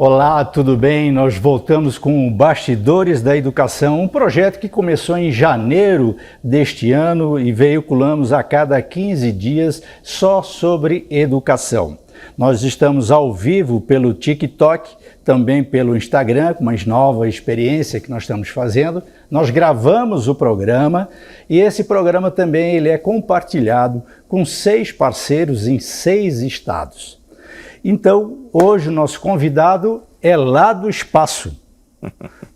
Olá, tudo bem? Nós voltamos com o Bastidores da Educação, um projeto que começou em janeiro deste ano e veiculamos a cada 15 dias só sobre educação. Nós estamos ao vivo pelo TikTok, também pelo Instagram, com uma nova experiência que nós estamos fazendo. Nós gravamos o programa e esse programa também ele é compartilhado com 6 parceiros em 6 estados. Então, hoje o nosso convidado é lá do espaço,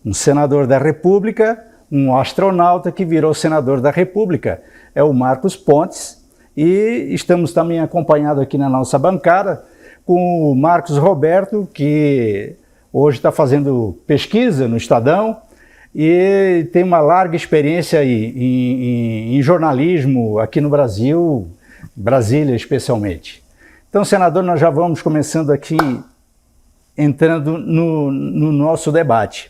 um senador da República, um astronauta que virou senador da República, é o Marcos Pontes, e estamos também acompanhados aqui na nossa bancada com o Marcos Roberto, que hoje está fazendo pesquisa no Estadão e tem uma larga experiência em jornalismo aqui no Brasil, Brasília especialmente. Então, senador, nós já vamos começando aqui, entrando no nosso debate.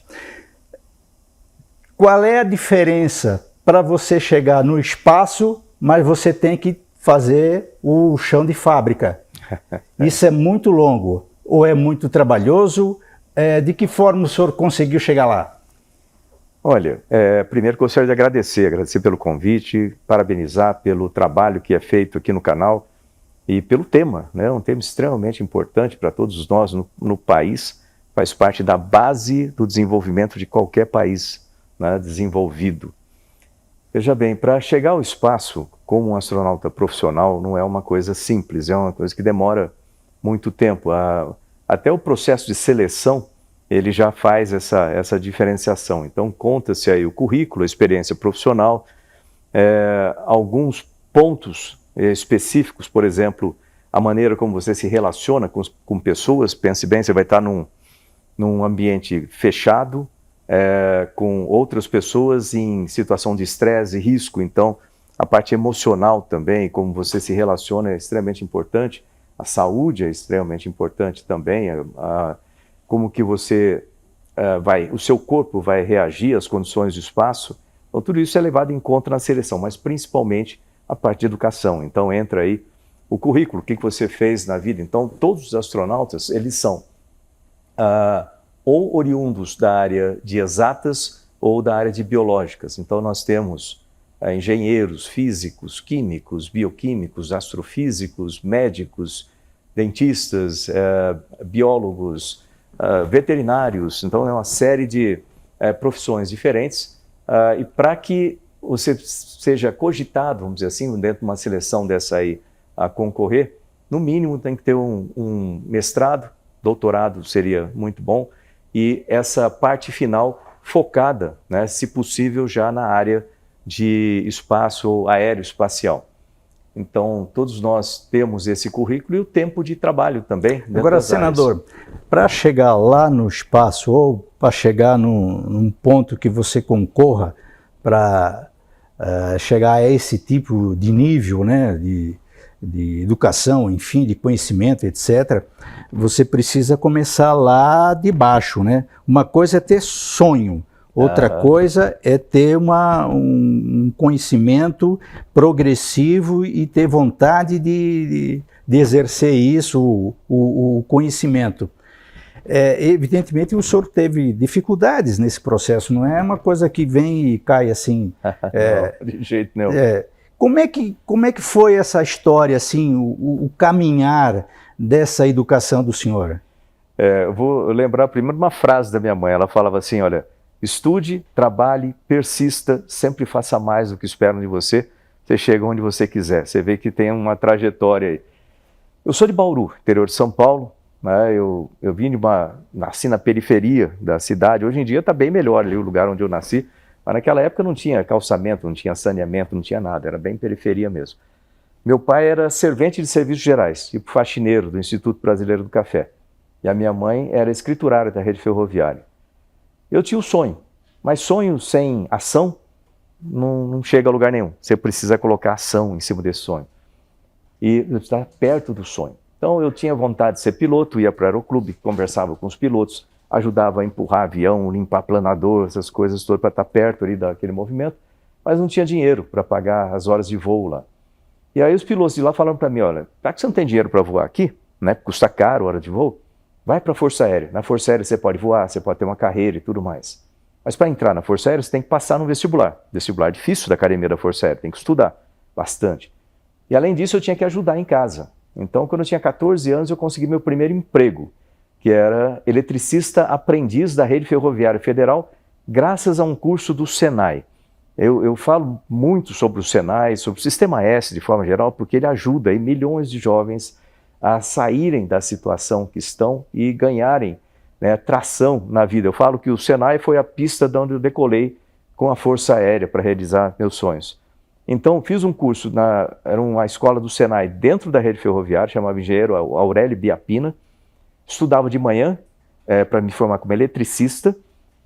Qual é a diferença para você chegar no espaço, mas você tem que fazer o chão de fábrica? Isso é muito longo ou é muito trabalhoso? De que forma o senhor conseguiu chegar lá? Olha, primeiro gostaria de agradecer pelo convite, parabenizar pelo trabalho que é feito aqui no canal. E pelo tema, né? Um tema extremamente importante para todos nós no país, faz parte da base do desenvolvimento de qualquer país, né, desenvolvido. Veja bem, para chegar ao espaço como um astronauta profissional não é uma coisa simples, é uma coisa que demora muito tempo. Até o processo de seleção, ele já faz essa diferenciação. Então conta-se aí o currículo, a experiência profissional, alguns pontos específicos, por exemplo, a maneira como você se relaciona com pessoas. Pense bem, você vai estar num ambiente fechado, com outras pessoas em situação de estresse e risco, então a parte emocional também, como você se relaciona é extremamente importante, a saúde é extremamente importante também, como que você o seu corpo vai reagir às condições do espaço, então tudo isso é levado em conta na seleção, mas principalmente a parte de educação. Então entra aí o currículo, o que você fez na vida. Então todos os astronautas, eles são ou oriundos da área de exatas ou da área de biológicas. Então nós temos engenheiros, físicos, químicos, bioquímicos, astrofísicos, médicos, dentistas, biólogos, veterinários. Então é uma série de profissões diferentes e para que você seja cogitado, vamos dizer assim, dentro de uma seleção dessa aí a concorrer, no mínimo tem que ter um mestrado, doutorado seria muito bom, e essa parte final focada, né, se possível, já na área de espaço aeroespacial. Então, todos nós temos esse currículo e o tempo de trabalho também. Agora, senador, para chegar lá no espaço ou para chegar num ponto que você concorra para chegar a esse tipo de nível, né, de educação, enfim, de conhecimento, etc., você precisa começar lá de baixo, né? Uma coisa é ter sonho, outra coisa é ter um conhecimento progressivo e ter vontade de exercer isso, o conhecimento. Evidentemente o senhor teve dificuldades nesse processo, não é uma coisa que vem e cai assim. Não, de jeito nenhum. Como é que foi essa história, assim, o caminhar dessa educação do senhor? Eu vou lembrar primeiro uma frase da minha mãe, ela falava assim, olha, estude, trabalhe, persista, sempre faça mais do que esperam de você, você chega onde você quiser. Você vê que tem uma trajetória aí. Eu sou de Bauru, interior de São Paulo. Eu nasci na periferia da cidade. Hoje em dia está bem melhor ali o lugar onde eu nasci, mas naquela época não tinha calçamento, não tinha saneamento, não tinha nada, era bem periferia mesmo. Meu pai era servente de serviços gerais, tipo faxineiro do Instituto Brasileiro do Café, e a minha mãe era escriturária da rede ferroviária. Eu tinha um sonho, mas sonho sem ação não chega a lugar nenhum. Você precisa colocar ação em cima desse sonho e estar perto do sonho. Então eu tinha vontade de ser piloto, ia para o aeroclube, conversava com os pilotos, ajudava a empurrar avião, limpar planador, essas coisas todas para estar perto ali daquele movimento, mas não tinha dinheiro para pagar as horas de voo lá. E aí os pilotos de lá falaram para mim, olha, já que você não tem dinheiro para voar aqui, né, custa caro a hora de voo, vai para a Força Aérea. Na Força Aérea você pode voar, você pode ter uma carreira e tudo mais. Mas para entrar na Força Aérea você tem que passar no vestibular. Vestibular difícil da Academia da Força Aérea, tem que estudar bastante. E além disso eu tinha que ajudar em casa. Então quando eu tinha 14 anos eu consegui meu primeiro emprego, que era eletricista aprendiz da Rede Ferroviária Federal, graças a um curso do Senai. Eu falo muito sobre o Senai, sobre o Sistema S de forma geral, porque ele ajuda aí milhões de jovens a saírem da situação que estão e ganharem, né, tração na vida. Eu falo que o Senai foi a pista de onde eu decolei com a Força Aérea para realizar meus sonhos. Então fiz um curso, era uma escola do Senai dentro da Rede Ferroviária, chamava Engenheiro Aurélio Biapina. Estudava de manhã para me formar como eletricista.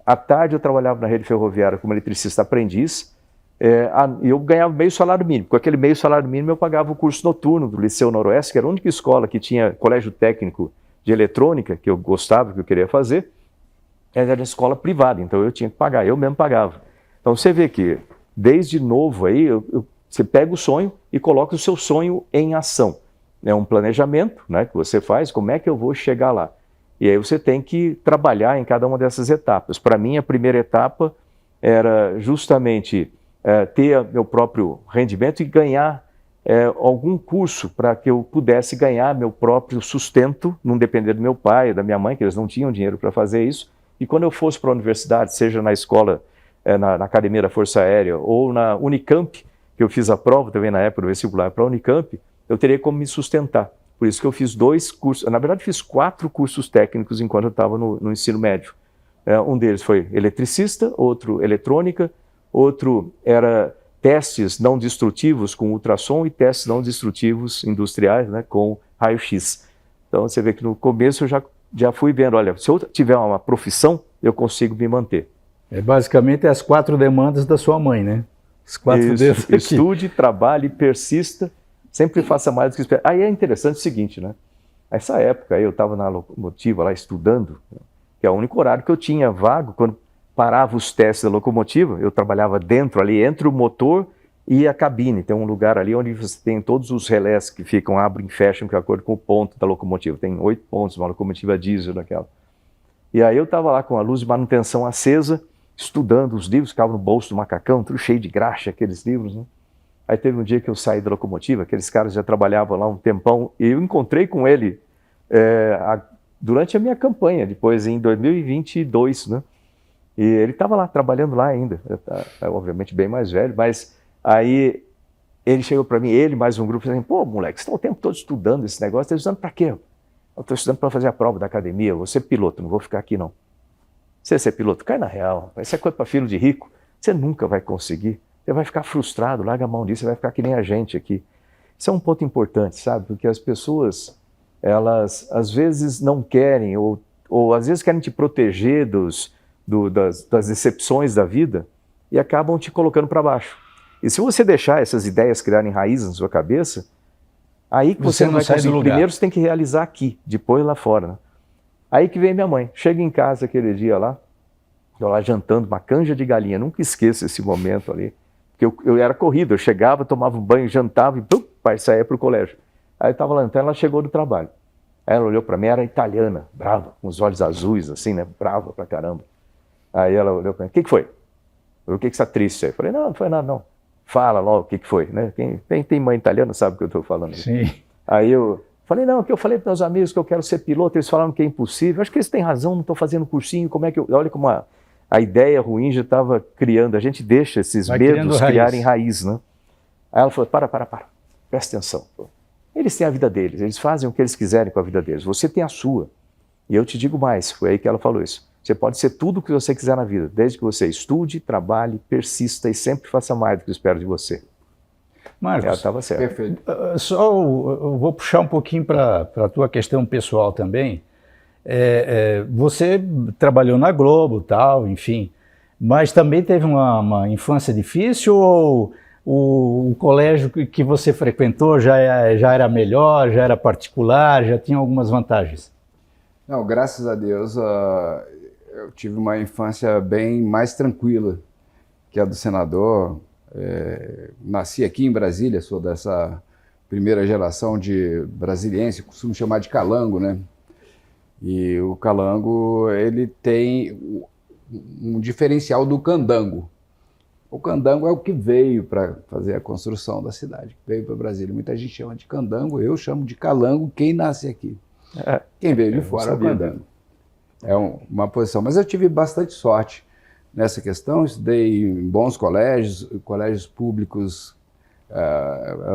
À tarde eu trabalhava na Rede Ferroviária como eletricista aprendiz. E eu ganhava meio salário mínimo. Com aquele meio salário mínimo eu pagava o curso noturno do Liceu Noroeste, que era a única escola que tinha colégio técnico de eletrônica, que eu gostava, que eu queria fazer. Era escola privada, então eu tinha que pagar, eu mesmo pagava. Então você vê que desde novo aí, você pega o sonho e coloca o seu sonho em ação. É um planejamento, né, que você faz, como é que eu vou chegar lá? E aí você tem que trabalhar em cada uma dessas etapas. Para mim, a primeira etapa era justamente ter meu próprio rendimento e ganhar algum curso para que eu pudesse ganhar meu próprio sustento, não depender do meu pai, da minha mãe, que eles não tinham dinheiro para fazer isso. E quando eu fosse para a universidade, seja na escola, na Academia da Força Aérea ou na Unicamp, que eu fiz a prova também na época do vestibular para a Unicamp, eu teria como me sustentar. Por isso que eu fiz 2 cursos, na verdade fiz 4 cursos técnicos enquanto eu estava no ensino médio. Um deles foi eletricista, outro eletrônica, outro era testes não destrutivos com ultrassom e testes não destrutivos industriais, né, com raio-x. Então você vê que no começo eu já fui vendo, olha, se eu tiver uma profissão, eu consigo me manter. Basicamente as 4 demandas da sua mãe, né? Os 4 dedos aqui. Estude, trabalhe, persista, sempre faça mais do que espera. Aí é interessante o seguinte, né? Nessa época aí eu estava na locomotiva lá estudando, que é o único horário que eu tinha vago, quando parava os testes da locomotiva, eu trabalhava dentro ali, entre o motor e a cabine. Tem um lugar ali onde você tem todos os relés que ficam, abrem e fecham de acordo com o ponto da locomotiva. Tem 8 pontos, uma locomotiva diesel daquela. E aí eu estava lá com a luz de manutenção acesa, estudando os livros, ficava no bolso do macacão, tudo cheio de graxa, aqueles livros, né? Aí teve um dia que eu saí da locomotiva, aqueles caras já trabalhavam lá um tempão, e eu encontrei com ele durante a minha campanha, depois em 2022, né? E ele estava lá, trabalhando lá ainda, obviamente bem mais velho, mas aí ele chegou para mim, ele mais um grupo, e assim, pô, moleque, você está o tempo todo estudando esse negócio, está estudando para quê? Eu estou estudando para fazer a prova da academia, eu vou ser piloto, não vou ficar aqui não. Você ser piloto, cai na real, isso é coisa para filho de rico, você nunca vai conseguir, você vai ficar frustrado, larga a mão disso, você vai ficar que nem a gente aqui. Isso é um ponto importante, sabe, porque as pessoas, elas às vezes não querem, ou às vezes querem te proteger das decepções da vida e acabam te colocando para baixo. E se você deixar essas ideias criarem raízes na sua cabeça, aí que você não vai conseguir. Primeiro você tem que realizar aqui, depois lá fora, né? Aí que vem minha mãe. Chega em casa aquele dia lá, eu lá jantando uma canja de galinha, nunca esqueço esse momento ali, porque eu era corrido, eu chegava, tomava um banho, jantava e pai, saía para o colégio. Aí eu estava lá, então ela chegou do trabalho. Aí ela olhou para mim, era italiana, brava, com os olhos azuis assim, né, brava pra caramba. Aí ela olhou para mim, o que foi? O que você está triste aí? Eu falei, não foi nada não. Fala logo o que foi, né? Quem tem mãe italiana sabe o que eu estou falando. Sim. Aí eu falei, não, que eu falei para meus amigos que eu quero ser piloto, eles falaram que é impossível. Acho que eles têm razão, não estou fazendo cursinho, como é que eu... Olha como a ideia ruim já estava criando, a gente deixa esses medos criarem raiz, né? Aí ela falou, para, presta atenção. Eles têm a vida deles, eles fazem o que eles quiserem com a vida deles, você tem a sua. E eu te digo mais, foi aí que ela falou isso. Você pode ser tudo o que você quiser na vida, desde que você estude, trabalhe, persista e sempre faça mais do que eu espero de você. Marcos, ela estava certa. Perfeito. Eu vou puxar um pouquinho para a tua questão pessoal também. Você trabalhou na Globo, tal, enfim, mas também teve uma infância difícil ou o colégio que você frequentou já era melhor, já era particular, já tinha algumas vantagens? Não, graças a Deus eu tive uma infância bem mais tranquila que a do senador. Nasci aqui em Brasília, sou dessa primeira geração de brasiliense, costumo chamar de calango, né? E o Calango, ele tem um diferencial do candango. O candango é o que veio para fazer a construção da cidade, veio para Brasília. Muita gente chama de candango, eu chamo de calango quem nasce aqui. Quem veio de fora é o candango. É uma posição. Mas eu tive bastante sorte nessa questão, estudei em bons colégios públicos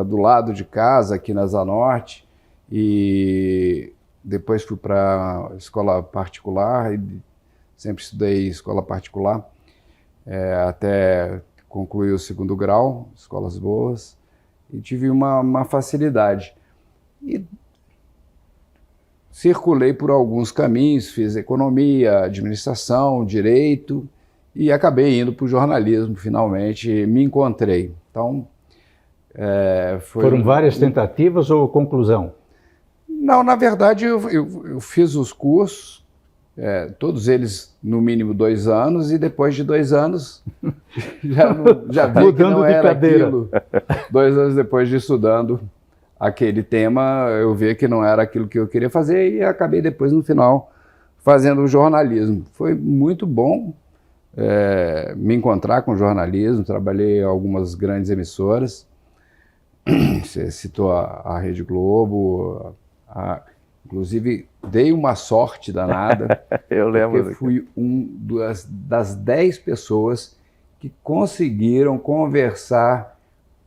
do lado de casa, aqui na Zanorte, e depois fui para escola particular, e sempre estudei escola particular, até concluir o 2º grau, escolas boas, e tive uma facilidade. E circulei por alguns caminhos, fiz economia, administração, direito, e acabei indo para o jornalismo, finalmente me encontrei. Então, Foram várias tentativas ou conclusão? Não, na verdade eu fiz os cursos, todos eles no mínimo 2 anos, e depois de 2 anos já vi que não era aquilo. 2 anos depois de estudando aquele tema, eu vi que não era aquilo que eu queria fazer e acabei depois, no final, fazendo jornalismo. Foi muito bom me encontrar com jornalismo, trabalhei em algumas grandes emissoras, você citou a Rede Globo, inclusive dei uma sorte danada, eu lembro, porque fui das 10 pessoas que conseguiram conversar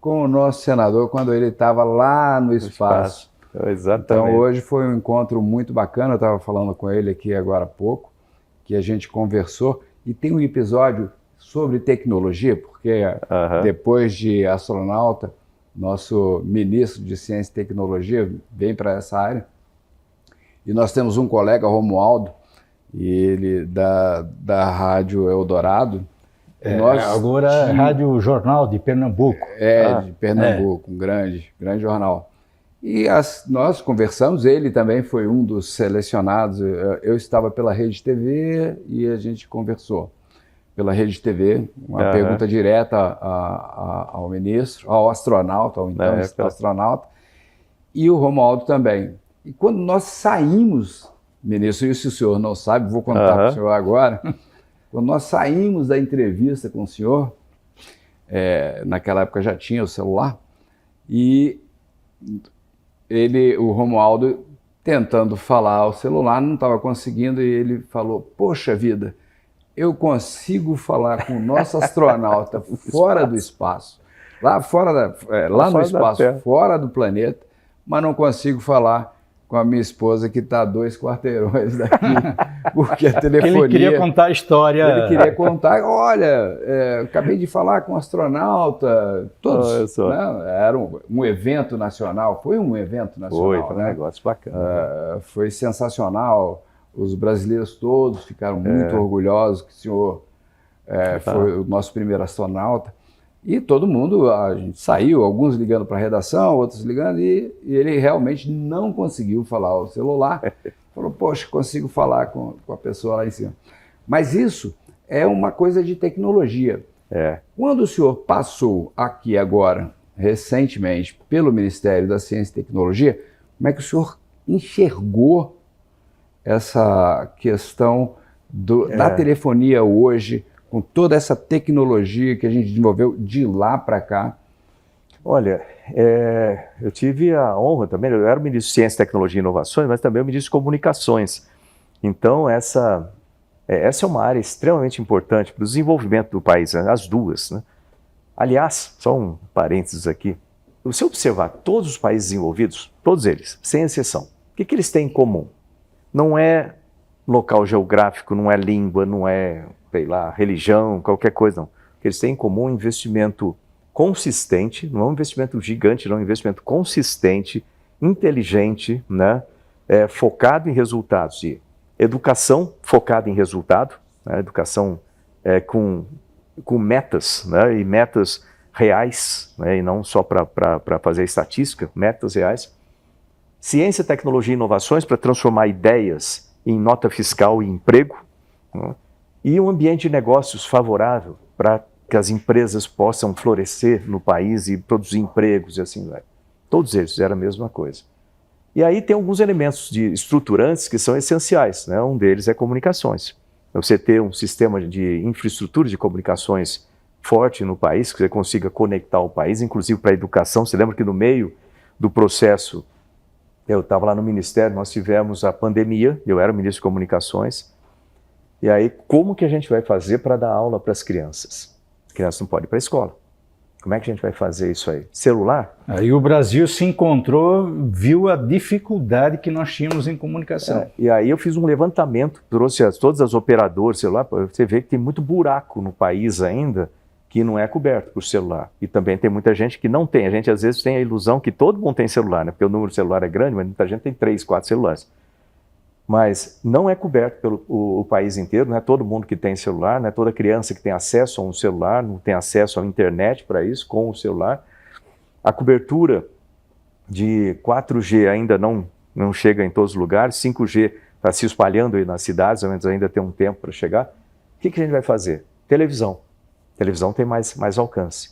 com o nosso senador quando ele estava lá no espaço. Exatamente. Então hoje foi um encontro muito bacana, eu estava falando com ele aqui agora há pouco, que a gente conversou, e tem um episódio sobre tecnologia, porque depois de astronauta, nosso ministro de Ciência e Tecnologia vem para essa área, e nós temos um colega, Romualdo, e ele da Rádio Eldorado. Agora é Rádio Jornal de Pernambuco. De Pernambuco, um grande jornal. E nós conversamos, ele também foi um dos selecionados, eu estava pela Rede TV e a gente conversou pela Rede TV, uma pergunta direta ao ministro, ao astronauta, ao então astronauta, e o Romualdo também. E quando nós saímos, ministro, isso o senhor não sabe, vou contar para o senhor agora, quando nós saímos da entrevista com o senhor, naquela época já tinha o celular, e o Romualdo tentando falar ao celular, não estava conseguindo, e ele falou, poxa vida, eu consigo falar com o nosso astronauta fora do espaço, lá no espaço, fora do planeta, mas não consigo falar com a minha esposa que está a 2 quarteirões daqui, porque a telefonia... Ele queria contar a história... Ele queria contar, olha, acabei de falar com um astronauta, todos, né? Era um evento nacional, foi um evento nacional. Foi um negócio bacana. Foi sensacional, os brasileiros todos ficaram muito orgulhosos que o senhor foi o nosso primeiro astronauta. E todo mundo, a gente saiu, alguns ligando para a redação, outros ligando, e ele realmente não conseguiu falar ao celular. Falou, poxa, consigo falar com a pessoa lá em cima. Mas isso é uma coisa de tecnologia. Quando o senhor passou aqui agora, recentemente, pelo Ministério da Ciência e Tecnologia, como é que o senhor enxergou essa questão da telefonia hoje, com toda essa tecnologia que a gente desenvolveu de lá para cá? Olha, eu tive a honra também, eu era o ministro de Ciência, Tecnologia e Inovações, mas também o ministro de Comunicações. Então, essa é uma área extremamente importante para o desenvolvimento do país, né? As duas, né? Aliás, só um parênteses aqui, se você observar todos os países desenvolvidos, todos eles, sem exceção, o que eles têm em comum? Não é local geográfico, não é língua, não é, sei lá, religião, qualquer coisa, não. O que eles têm em comum é um investimento consistente, não é um investimento gigante, não é um investimento consistente, inteligente, né? Focado em resultados, de educação focada em resultado, né? Educação com metas, né? E metas reais, né? E não só para fazer estatística, metas reais. Ciência, tecnologia e inovações para transformar ideias em nota fiscal e emprego, né? E um ambiente de negócios favorável para que as empresas possam florescer no país e produzir empregos e assim vai. Todos eles fizeram a mesma coisa. E aí tem alguns elementos estruturantes que são essenciais, né? Um deles é comunicações. Você ter um sistema de infraestrutura de comunicações forte no país, que você consiga conectar o país, inclusive para a educação. Você lembra que no meio do processo, eu estava lá no Ministério, nós tivemos a pandemia, eu era ministro de Comunicações, e aí como que a gente vai fazer para dar aula para as crianças? As crianças não podem ir para a escola. Como é que a gente vai fazer isso aí? Celular? Aí o Brasil se encontrou, viu a dificuldade que nós tínhamos em comunicação. E aí eu fiz um levantamento, trouxe todas as operadoras celular, você vê que tem muito buraco no país ainda que não é coberto por celular. E também tem muita gente que não tem. A gente às vezes tem a ilusão que todo mundo tem celular, né? Porque o número de celular é grande, mas muita gente tem 3, 4 celulares. Mas não é coberto pelo o país inteiro, não é todo mundo que tem celular, não é toda criança que tem acesso a um celular, não tem acesso à internet para isso, com o celular. A cobertura de 4G ainda não chega em todos os lugares, 5G está se espalhando aí nas cidades, mas ainda tem um tempo para chegar. O que a gente vai fazer? Televisão. Televisão tem mais alcance.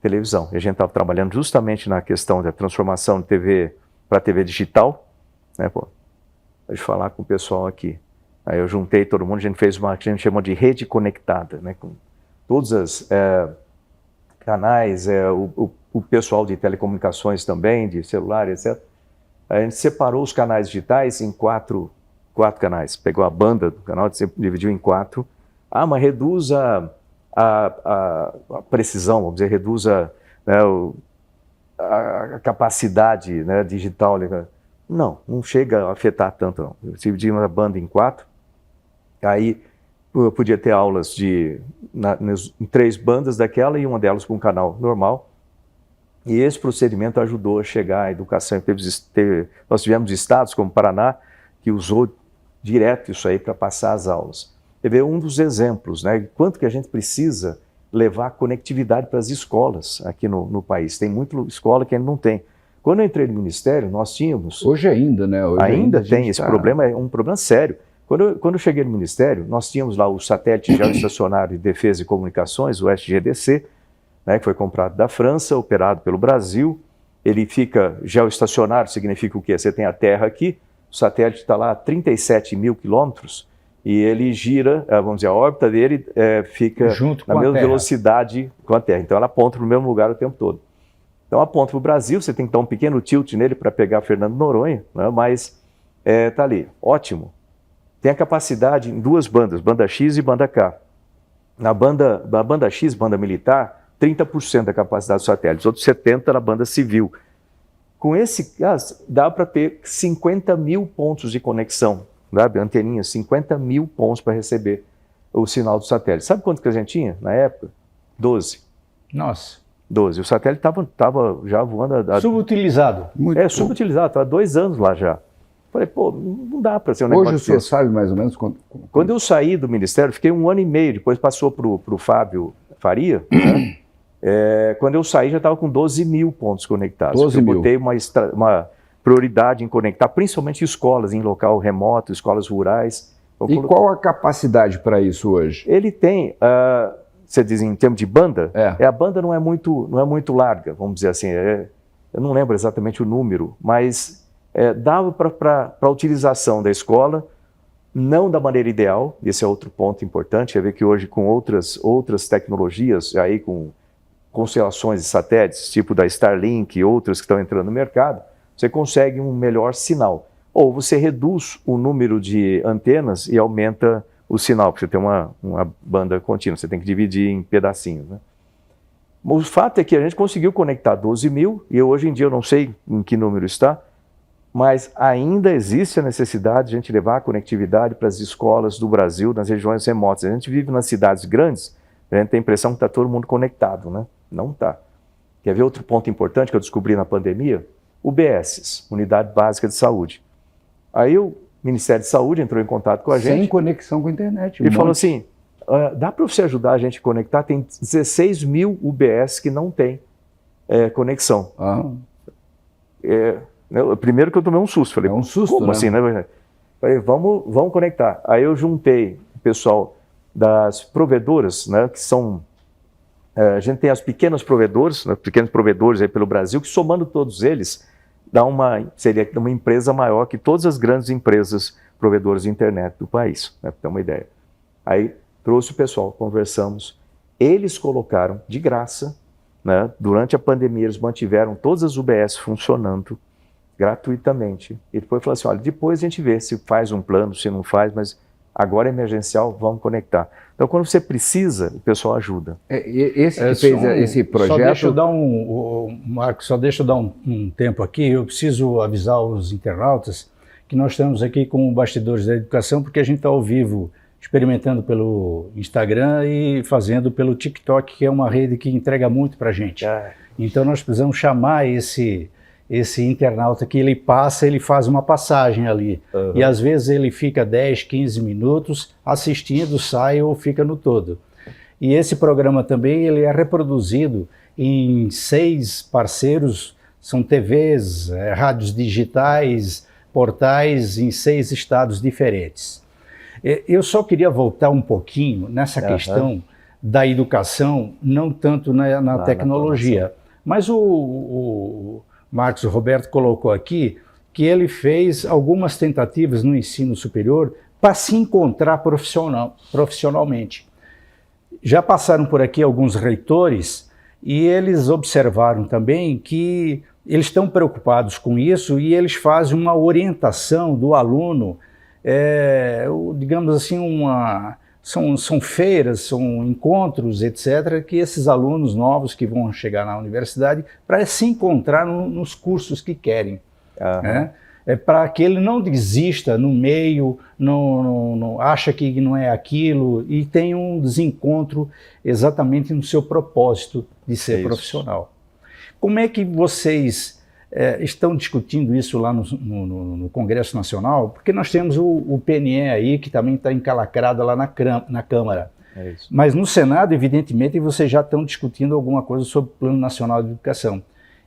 Televisão. E a gente estava trabalhando justamente na questão da transformação de TV para TV digital, né, pô? Pode falar com o pessoal aqui. Aí eu juntei todo mundo, a gente fez uma que a gente chamou de rede conectada, né, com todos os canais, o pessoal de telecomunicações também, de celular, etc. A gente separou os canais digitais em quatro canais. Pegou a banda do canal, dividiu em 4. Mas reduz a precisão, vamos dizer, reduz a capacidade, né, digital. Não chega a afetar tanto, não. Eu dividi uma banda em 4, aí eu podia ter aulas em 3 bandas daquela e uma delas com um canal normal. E esse procedimento ajudou a chegar à educação. Nós tivemos estados como Paraná que usou direto isso aí para passar as aulas. Você vê um dos exemplos, né? Quanto que a gente precisa levar conectividade para as escolas aqui no país. Tem muita escola que ainda não tem. Quando eu entrei no Ministério, nós tínhamos... Hoje ainda, né? Hoje ainda tem esse problema, é um problema sério. Quando eu cheguei no Ministério, nós tínhamos lá o Satélite Geoestacionário de Defesa e Comunicações, o SGDC, né, que foi comprado da França, operado pelo Brasil. Ele fica geoestacionário, significa o quê? Você tem a Terra aqui, o satélite está lá a 37 mil quilômetros, e ele gira, vamos dizer, a órbita dele fica na mesma velocidade com a Terra. Então ela aponta no mesmo lugar o tempo todo. Então aponta para o Brasil, você tem que dar um pequeno tilt nele para pegar Fernando Noronha, né? Mas está ali, ótimo. Tem a capacidade em 2 bandas, banda X e banda K. Na banda X, banda militar, 30% da capacidade do satélite, os outros 70% na banda civil. Com esse, dá para ter 50 mil pontos de conexão, sabe? Anteninhas, 50 mil pontos para receber o sinal do satélite. Sabe quanto que a gente tinha na época? 12. Nossa. 12. O satélite estava já voando... Subutilizado. Subutilizado, estava há 2 anos lá já. Falei, pô, não dá para ser um negócio. Hoje o senhor sabe mais ou menos quando... Quando eu saí do Ministério, fiquei 1 ano e meio, depois passou para o Fábio Faria, né? Quando eu saí já estava com 12 mil pontos conectados. 12 mil. Eu botei uma prioridade em conectar, principalmente escolas em local remoto, escolas rurais. E qual a capacidade para isso hoje? Ele tem... você diz em termos de banda, a banda não é muito larga, vamos dizer assim, eu não lembro exatamente o número, mas dava para a utilização da escola, não da maneira ideal, esse é outro ponto importante, é ver que hoje com outras tecnologias, aí com constelações de satélites, tipo da Starlink e outras que estão entrando no mercado, você consegue um melhor sinal. Ou você reduz o número de antenas e aumenta o sinal, porque você tem uma banda contínua, você tem que dividir em pedacinhos, né? O fato é que a gente conseguiu conectar 12 mil, e hoje em dia eu não sei em que número está, mas ainda existe a necessidade de a gente levar a conectividade para as escolas do Brasil, nas regiões remotas. A gente vive nas cidades grandes, a gente tem a impressão que está todo mundo conectado, né? Não está. Quer ver outro ponto importante que eu descobri na pandemia? UBSs, Unidade Básica de Saúde. Aí o Ministério de Saúde entrou em contato com a gente. Sem conexão com a internet. E falou assim, dá para você ajudar a gente a conectar? Tem 16 mil UBS que não tem conexão. Primeiro que eu tomei um susto. Falei, um susto, como assim, né? Falei, vamos conectar. Aí eu juntei o pessoal das provedoras, né, que são... a gente tem as pequenas provedoras, né, pequenos provedores aí pelo Brasil, que somando todos eles, seria uma empresa maior que todas as grandes empresas provedoras de internet do país, né, para ter uma ideia. Aí trouxe o pessoal, conversamos, eles colocaram de graça, né, durante a pandemia eles mantiveram todas as UBS funcionando gratuitamente. E depois falou assim, olha, depois a gente vê se faz um plano, se não faz, mas agora é emergencial, vamos conectar. Então, quando você precisa, o pessoal ajuda. Esse que fez esse projeto... Só deixa eu dar Marcos, só deixa eu dar um tempo aqui. Eu preciso avisar os internautas que nós estamos aqui com o Bastidores da Educação, porque a gente está ao vivo experimentando pelo Instagram e fazendo pelo TikTok, que é uma rede que entrega muito para a gente. Então, nós precisamos chamar esse internauta que ele faz uma passagem ali. E às vezes ele fica 10, 15 minutos assistindo, sai ou fica no todo. E esse programa também ele é reproduzido em 6 parceiros, são TVs, rádios digitais, portais em 6 estados diferentes. Eu só queria voltar um pouquinho nessa questão da educação, não tanto na tecnologia, mas o Marcos Roberto colocou aqui que ele fez algumas tentativas no ensino superior para se encontrar profissionalmente. Já passaram por aqui alguns reitores e eles observaram também que eles estão preocupados com isso e eles fazem uma orientação do aluno, digamos assim, são feiras, são encontros, etc., que esses alunos novos que vão chegar na universidade para se encontrar nos cursos que querem. Né? Para que ele não desista no meio, não acha que não é aquilo e tenha um desencontro exatamente no seu propósito de ser profissional. Como é que vocês estão discutindo isso lá no Congresso Nacional? Porque nós temos o PNE aí, que também está encalacrado lá na Câmara. Mas no Senado, evidentemente, vocês já estão discutindo alguma coisa sobre o Plano Nacional de Educação.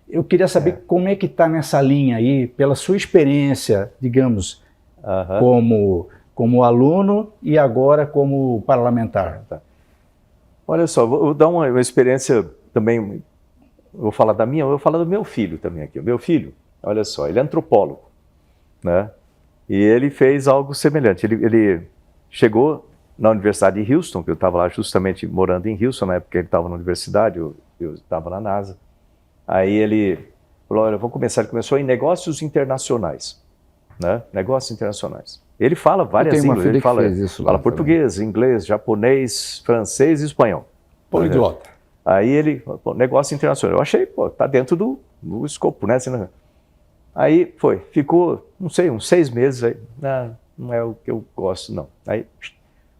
Eu queria saber como é que está nessa linha aí, pela sua experiência, digamos, como aluno e agora como parlamentar. Olha só, vou dar uma experiência também. Eu vou falar da minha, eu vou falar do meu filho também aqui. O meu filho, olha só, ele é antropólogo, né? E ele fez algo semelhante. Ele chegou na Universidade de Houston, que eu estava lá justamente morando em Houston, na época que ele estava na universidade, eu estava na NASA. Aí ele falou, olha, ele começou em negócios internacionais, né? Negócios internacionais. Ele fala várias línguas, ele fala português, inglês, japonês, francês e espanhol. Poliglota. Aí ele, negócio internacional, eu achei, tá dentro do escopo, né? Aí ficou, não sei, uns 6 meses, aí, não é o que eu gosto, não. Aí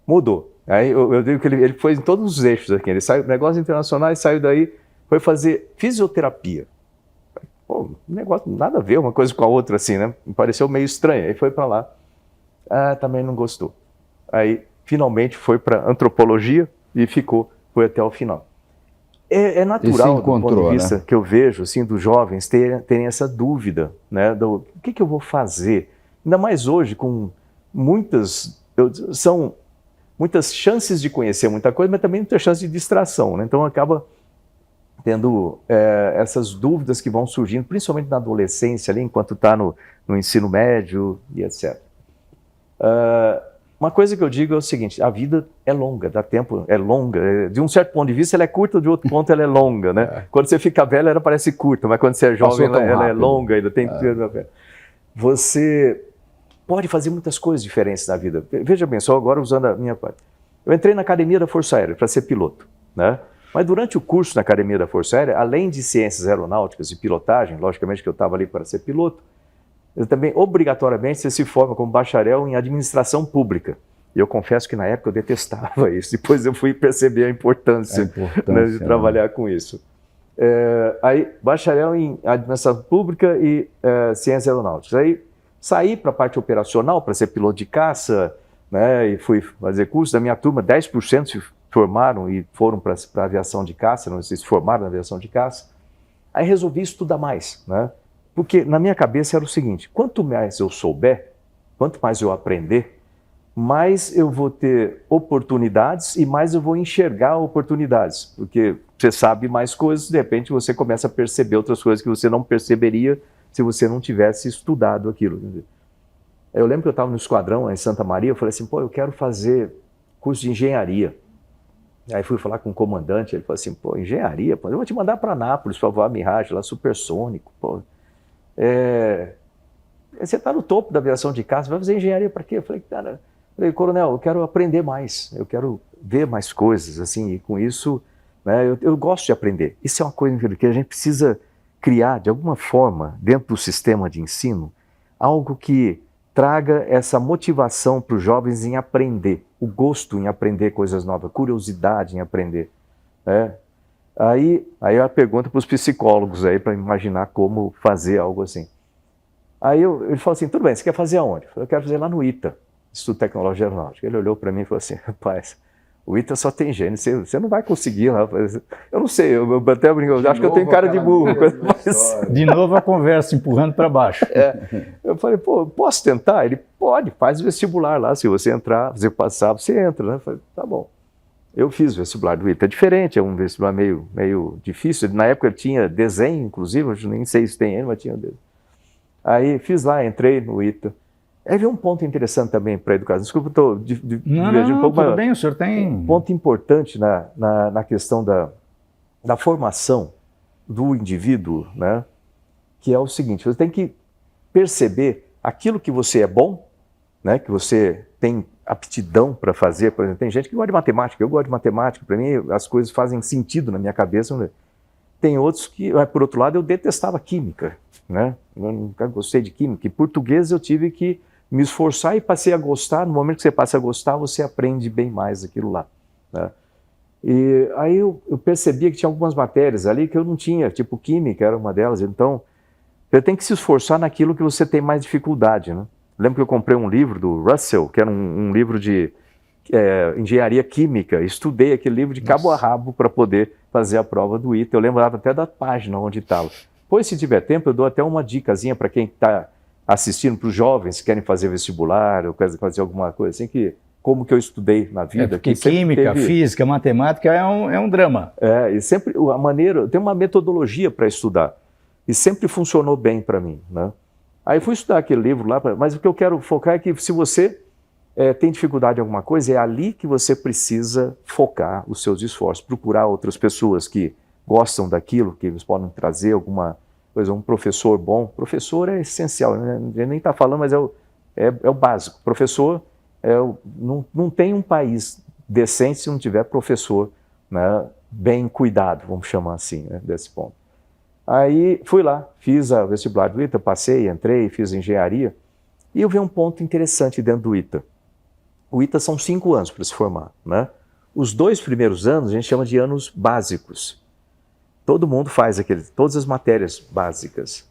mudou. Aí eu digo que ele foi em todos os eixos aqui, ele saiu, negócios internacionais, saiu daí, foi fazer fisioterapia. Pô, um negócio, nada a ver uma coisa com a outra assim, né? Me pareceu meio estranho, aí foi para lá. Também não gostou. Aí, finalmente, foi para antropologia e foi até o final. É natural, do ponto de vista que eu vejo, assim, dos jovens terem essa dúvida, né, o que eu vou fazer? Ainda mais hoje, com são muitas chances de conhecer muita coisa, mas também muita chance de distração, né? Então acaba tendo essas dúvidas que vão surgindo, principalmente na adolescência, ali, enquanto está no ensino médio e etc. Uma coisa que eu digo é o seguinte, a vida é longa, dá tempo, é longa. De um certo ponto de vista, ela é curta, de outro ponto, ela é longa, né? Quando você fica velho, ela parece curta, mas quando você é jovem, ela é longa, ainda tem... Você pode fazer muitas coisas diferentes na vida. Veja bem, só agora usando a minha parte. Eu entrei na Academia da Força Aérea para ser piloto, né? Mas durante o curso na Academia da Força Aérea, além de ciências aeronáuticas e pilotagem, logicamente que eu estava ali para ser piloto, eu também, obrigatoriamente, você se forma como bacharel em administração pública. E eu confesso que na época eu detestava isso. Depois eu fui perceber a importância, né, de trabalhar com isso. Aí, bacharel em administração pública e ciências aeronáuticas. Aí saí para a parte operacional, para ser piloto de caça, né, e fui fazer curso. Da minha turma, 10% se formaram e foram para a aviação de caça, não sei se formaram na aviação de caça. Aí resolvi estudar mais, né? Porque na minha cabeça era o seguinte, quanto mais eu souber, quanto mais eu aprender, mais eu vou ter oportunidades e mais eu vou enxergar oportunidades. Porque você sabe mais coisas, de repente você começa a perceber outras coisas que você não perceberia se você não tivesse estudado aquilo. Eu lembro que eu estava no esquadrão em Santa Maria, eu falei assim, pô, eu quero fazer curso de engenharia. Aí fui falar com o comandante, ele falou assim, pô, engenharia? Pô, eu vou te mandar para Nápoles, para voar Mirage, lá supersônico, pô. Você está no topo da aviação de caça, vai fazer engenharia para quê? Eu falei, cara, coronel, eu quero aprender mais, eu quero ver mais coisas, assim, e com isso, né, eu gosto de aprender. Isso é uma coisa que a gente precisa criar, de alguma forma, dentro do sistema de ensino, algo que traga essa motivação para os jovens em aprender, o gosto em aprender coisas novas, curiosidade em aprender. Né? Aí a pergunta para os psicólogos aí, para imaginar como fazer algo assim. Aí ele falou assim, tudo bem, você quer fazer aonde? Eu falei, eu quero fazer lá no ITA, Instituto de Tecnologia Aeronáutica. Ele olhou para mim e falou assim, rapaz, o ITA só tem gênio, você não vai conseguir lá. Eu não sei, eu até brinco, eu acho que eu tenho cara de burro. De novo a conversa empurrando para baixo. Eu falei, pô, posso tentar? Ele, pode, faz o vestibular lá, se você entrar, você passar, você entra, né? Eu falei, tá bom. Eu fiz o vestibular do ITA, é diferente, é um vestibular meio difícil, na época tinha desenho, inclusive, eu nem sei se tem ele, mas tinha desenho. Aí fiz lá, entrei no ITA. Aí veio um ponto interessante também para a educação. Desculpa, eu estou divergindo um pouco, tudo bem, o senhor tem... Um ponto importante na questão da formação do indivíduo, né? Que é o seguinte, você tem que perceber aquilo que você é bom, né? Que você tem aptidão para fazer. Por exemplo, tem gente que gosta de matemática, eu gosto de matemática, para mim as coisas fazem sentido na minha cabeça. Tem outros que, por outro lado, eu detestava química, né? Eu nunca gostei de química. Em português eu tive que me esforçar e passei a gostar. No momento que você passa a gostar, você aprende bem mais aquilo lá, né? E aí eu percebia que tinha algumas matérias ali que eu não tinha, tipo química era uma delas. Então, você tem que se esforçar naquilo que você tem mais dificuldade, né? Lembro que eu comprei um livro do Russell, que era um livro de engenharia química. Estudei aquele livro de cabo a rabo para poder fazer a prova do ITA. Eu lembrava até da página onde estava. Pois, se tiver tempo, eu dou até uma dicasinha para quem está assistindo, para os jovens que querem fazer vestibular ou querem fazer alguma coisa assim, como que eu estudei na vida. Porque química, física, matemática é um drama. E sempre a maneira, tem uma metodologia para estudar e sempre funcionou bem para mim, né? Aí fui estudar aquele livro lá, mas o que eu quero focar é que se você tem dificuldade em alguma coisa, é ali que você precisa focar os seus esforços, procurar outras pessoas que gostam daquilo, que eles podem trazer alguma coisa, um professor bom. Professor é essencial, né? Ele nem está falando, mas é o básico. Professor, não tem um país decente se não tiver professor, né, bem cuidado, vamos chamar assim, né, desse ponto. Aí fui lá, fiz a vestibular do ITA, passei, entrei, fiz engenharia, e eu vi um ponto interessante dentro do ITA. O ITA são 5 anos para se formar, né? Os 2 primeiros anos a gente chama de anos básicos. Todo mundo faz todas as matérias básicas.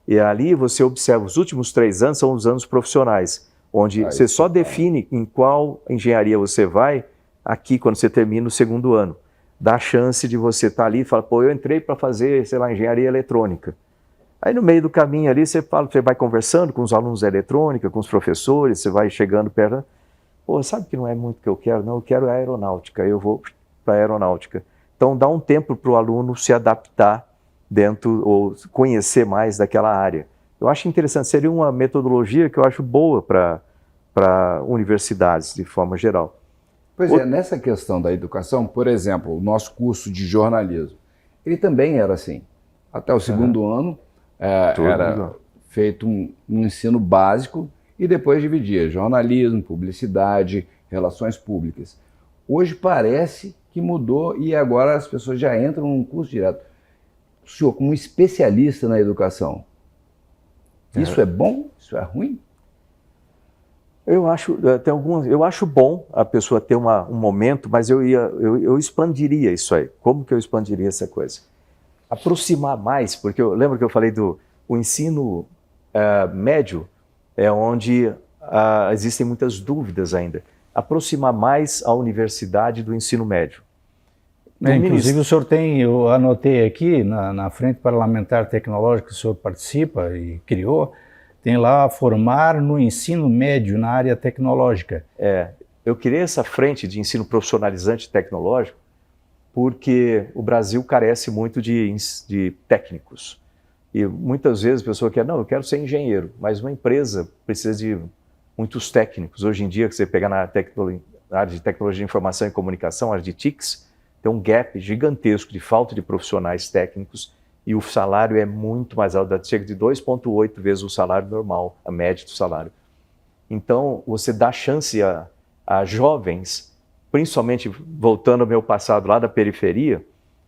E ali você observa, os últimos 3 anos são os anos profissionais, onde você só define em qual engenharia você vai aqui quando você termina o 2º ano. Dá a chance de você estar ali e falar, pô, eu entrei para fazer, sei lá, engenharia eletrônica. Aí no meio do caminho ali você vai conversando com os alunos da eletrônica, com os professores, você vai chegando perto. Pô, sabe que não é muito o que eu quero? Não, eu quero a aeronáutica, eu vou para a aeronáutica. Então dá um tempo para o aluno se adaptar dentro, ou conhecer mais daquela área. Eu acho interessante, seria uma metodologia que eu acho boa para universidades, de forma geral. Pois é, nessa questão da educação, por exemplo, o nosso curso de jornalismo, ele também era assim. Até o 2º ano era feito um ensino básico e depois dividia jornalismo, publicidade, relações públicas. Hoje parece que mudou e agora as pessoas já entram num curso direto. O senhor, como especialista na educação, isso é bom? Isso é ruim? Eu acho bom a pessoa ter um momento, mas eu expandiria isso aí. Como que eu expandiria essa coisa? Aproximar mais, porque eu lembro que eu falei o ensino médio é onde existem muitas dúvidas ainda. Aproximar mais a universidade do ensino médio. Inclusive o senhor eu anotei aqui na Frente Parlamentar Tecnológica que o senhor participa e criou, tem lá formar no ensino médio na área tecnológica. Eu criei essa frente de ensino profissionalizante tecnológico porque o Brasil carece muito de técnicos. E muitas vezes a pessoa quer, não, eu quero ser engenheiro, mas uma empresa precisa de muitos técnicos. Hoje em dia, que você pegar na área de tecnologia de informação e comunicação, área de TICs, tem um gap gigantesco de falta de profissionais técnicos e o salário é muito mais alto, chega de 2,8 vezes o salário normal, a média do salário. Então, você dá chance a jovens, principalmente voltando ao meu passado lá da periferia,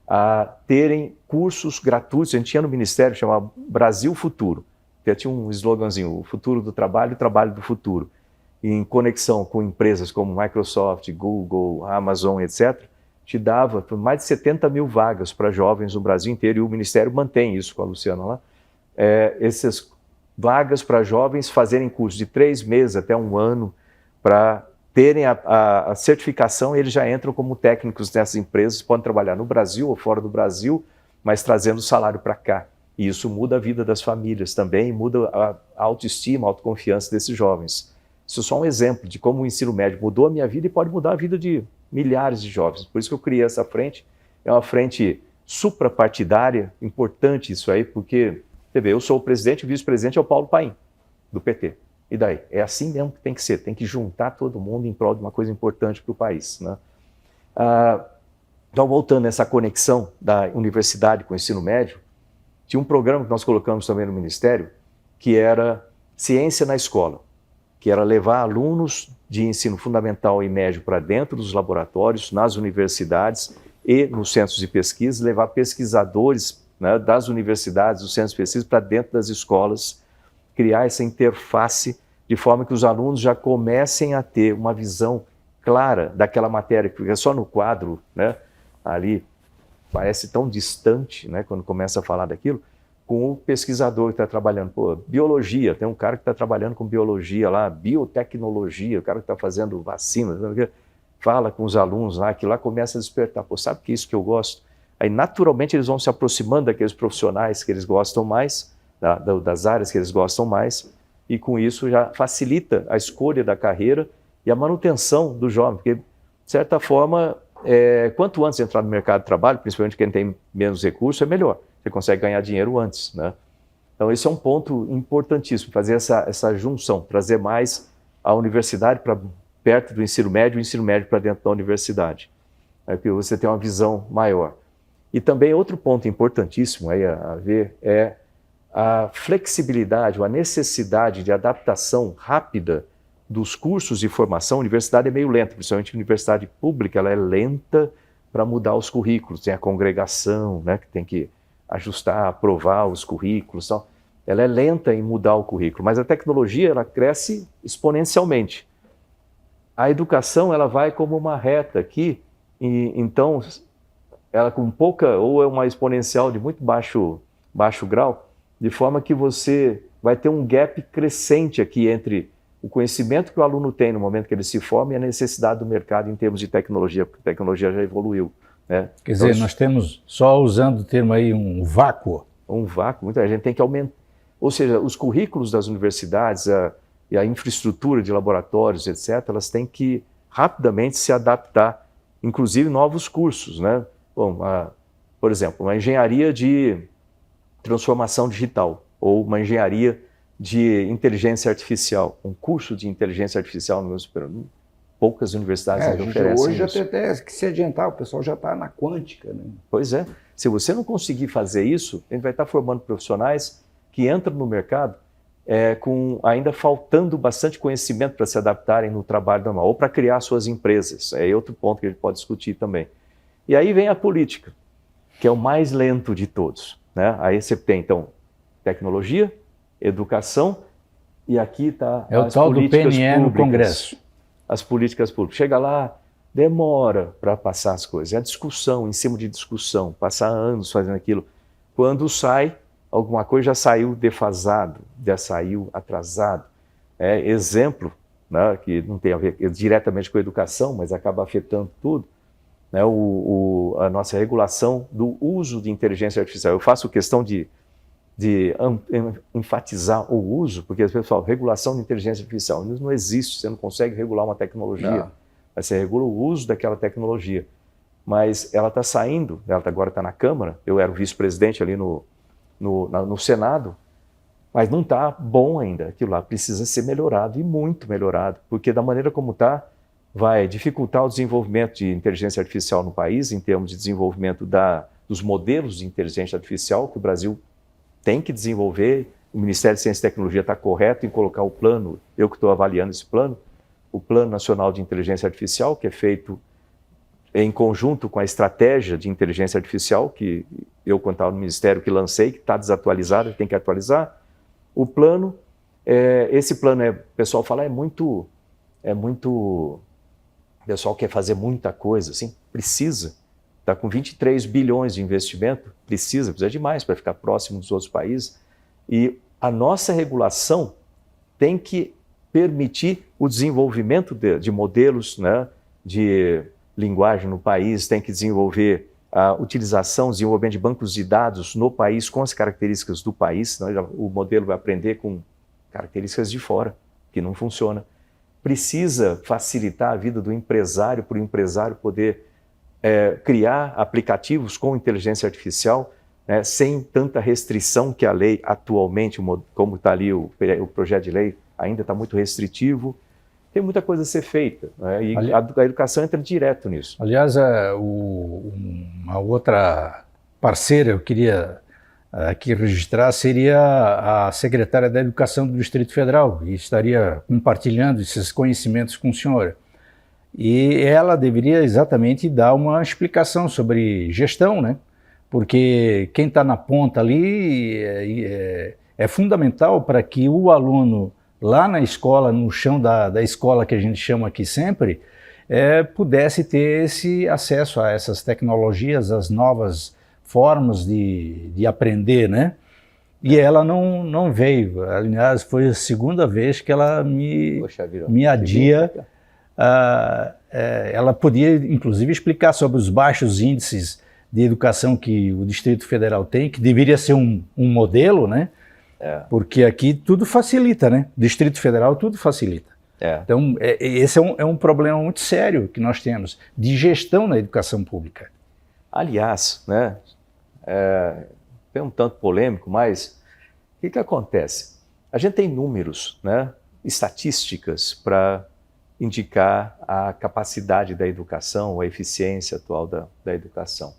a terem cursos gratuitos. A gente tinha no Ministério, chamava Brasil Futuro, que tinha um sloganzinho, o futuro do trabalho, o trabalho do futuro. E em conexão com empresas como Microsoft, Google, Amazon, etc., te dava mais de 70 mil vagas para jovens no Brasil inteiro, e o Ministério mantém isso com a Luciana lá, essas vagas para jovens fazerem curso de 3 meses até 1 ano, para terem a certificação, eles já entram como técnicos nessas empresas, podem trabalhar no Brasil ou fora do Brasil, mas trazendo salário para cá. E isso muda a vida das famílias também, muda a autoestima, a autoconfiança desses jovens. Isso é só um exemplo de como o ensino médio mudou a minha vida e pode mudar a vida de milhares de jovens. Por isso que eu criei essa frente. É uma frente suprapartidária, importante isso aí, porque, você vê, eu sou o presidente e o vice-presidente é o Paulo Paim, do PT. E daí? É assim mesmo que tem que ser, tem que juntar todo mundo em prol de uma coisa importante para o país, né? Então, voltando nessa conexão da universidade com o ensino médio, tinha um programa que nós colocamos também no Ministério, que era Ciência na Escola, que era levar alunos de ensino fundamental e médio para dentro dos laboratórios, nas universidades e nos centros de pesquisa, levar pesquisadores, né, das universidades, dos centros de pesquisa para dentro das escolas, criar essa interface de forma que os alunos já comecem a ter uma visão clara daquela matéria, que é só no quadro, né, ali parece tão distante, né, quando começa a falar daquilo, com o pesquisador que está trabalhando. Pô, biologia, tem um cara que está trabalhando com biologia lá, biotecnologia, o cara que está fazendo vacina, fala com os alunos lá, que lá começa a despertar. Pô, sabe que é isso que eu gosto? Aí, naturalmente, eles vão se aproximando daqueles profissionais que eles gostam mais, das áreas que eles gostam mais, e com isso já facilita a escolha da carreira e a manutenção do jovem, porque, de certa forma, quanto antes entrar no mercado de trabalho, principalmente quem tem menos recursos, é melhor. Você consegue ganhar dinheiro antes, né? Então, esse é um ponto importantíssimo, fazer essa junção, trazer mais a universidade para perto do ensino médio e o ensino médio para dentro da universidade, que você tem uma visão maior. E também outro ponto importantíssimo aí a ver é a flexibilidade, ou a necessidade de adaptação rápida dos cursos de formação. A universidade é meio lenta, principalmente a universidade pública, ela é lenta para mudar os currículos. Tem a congregação, né, que tem que ajustar, aprovar os currículos, tal. Ela é lenta em mudar o currículo, mas a tecnologia ela cresce exponencialmente. A educação ela vai como uma reta aqui, e então ela com pouca, ou é uma exponencial de muito baixo grau, de forma que você vai ter um gap crescente aqui entre o conhecimento que o aluno tem no momento que ele se forma e a necessidade do mercado em termos de tecnologia, porque a tecnologia já evoluiu, né? Quer dizer, então, nós temos, só usando o termo aí, um vácuo. Um vácuo, muita gente tem que aumentar. Ou seja, os currículos das universidades e a infraestrutura de laboratórios, etc., elas têm que rapidamente se adaptar, inclusive novos cursos, né? Bom, por exemplo, uma engenharia de transformação digital ou uma engenharia de inteligência artificial, um curso de inteligência artificial no meu superior. Poucas universidades ainda oferecem hoje isso. até que se adiantar, o pessoal já está na quântica, né? Pois é. Se você não conseguir fazer isso, a gente vai estar formando profissionais que entram no mercado com ainda faltando bastante conhecimento para se adaptarem no trabalho normal, ou para criar suas empresas. É outro ponto que a gente pode discutir também. E aí vem a política, que é o mais lento de todos, né? Aí você tem, então, tecnologia, educação, e aqui está o tal do PNE no Congresso. As políticas públicas. Chega lá, demora para passar as coisas. É a discussão, em cima de discussão, passar anos fazendo aquilo. Quando sai, alguma coisa já saiu defasado, já saiu atrasado. Exemplo, né, que não tem a ver diretamente com a educação, mas acaba afetando tudo, né, a nossa regulação do uso de inteligência artificial. Eu faço questão de enfatizar o uso, porque as pessoas falam, regulação de inteligência artificial. Não existe, você não consegue regular uma tecnologia. Você regula o uso daquela tecnologia. Mas ela está saindo, ela agora está na Câmara, eu era o vice-presidente ali no no Senado, mas não está bom ainda. Aquilo lá precisa ser melhorado, e muito melhorado, porque da maneira como está, vai dificultar o desenvolvimento de inteligência artificial no país, em termos de desenvolvimento dos modelos de inteligência artificial que o Brasil tem que desenvolver. O Ministério de Ciência e Tecnologia está correto em colocar o plano, eu que estou avaliando esse plano, o Plano Nacional de Inteligência Artificial, que é feito em conjunto com a estratégia de inteligência artificial, que eu, quando estava no Ministério, que lancei, que está desatualizado, tem que atualizar. O plano, esse plano, o pessoal fala, o pessoal quer fazer muita coisa, assim, precisa. Está com 23 bilhões de investimento, precisa demais para ficar próximo dos outros países. E a nossa regulação tem que permitir o desenvolvimento de modelos, né, de linguagem no país, tem que desenvolver a utilização, desenvolvimento de bancos de dados no país com as características do país, senão o modelo vai aprender com características de fora, que não funciona. Precisa facilitar a vida do empresário, para o empresário poder criar aplicativos com inteligência artificial, né, sem tanta restrição que a lei atualmente, como está ali o projeto de lei, ainda está muito restritivo. Tem muita coisa a ser feita, né, e a educação entra direto nisso. Aliás, uma outra parceira eu queria aqui registrar seria a secretária da Educação do Distrito Federal, e estaria compartilhando esses conhecimentos com o senhor. E ela deveria exatamente dar uma explicação sobre gestão, né? Porque quem está na ponta ali é fundamental para que o aluno lá na escola, no chão da escola que a gente chama aqui sempre, pudesse ter esse acesso a essas tecnologias, as novas formas de aprender, né? E ela não veio. Aliás, foi a segunda vez que ela me adia. Ela podia, inclusive, explicar sobre os baixos índices de educação que o Distrito Federal tem, que deveria ser um modelo, né? Porque aqui tudo facilita, né? Distrito Federal tudo facilita. Então, esse é um problema muito sério que nós temos de gestão na educação pública. Aliás, né, é um tanto polêmico, mas o que acontece? A gente tem números, né, estatísticas para indicar a capacidade da educação, a eficiência atual da educação.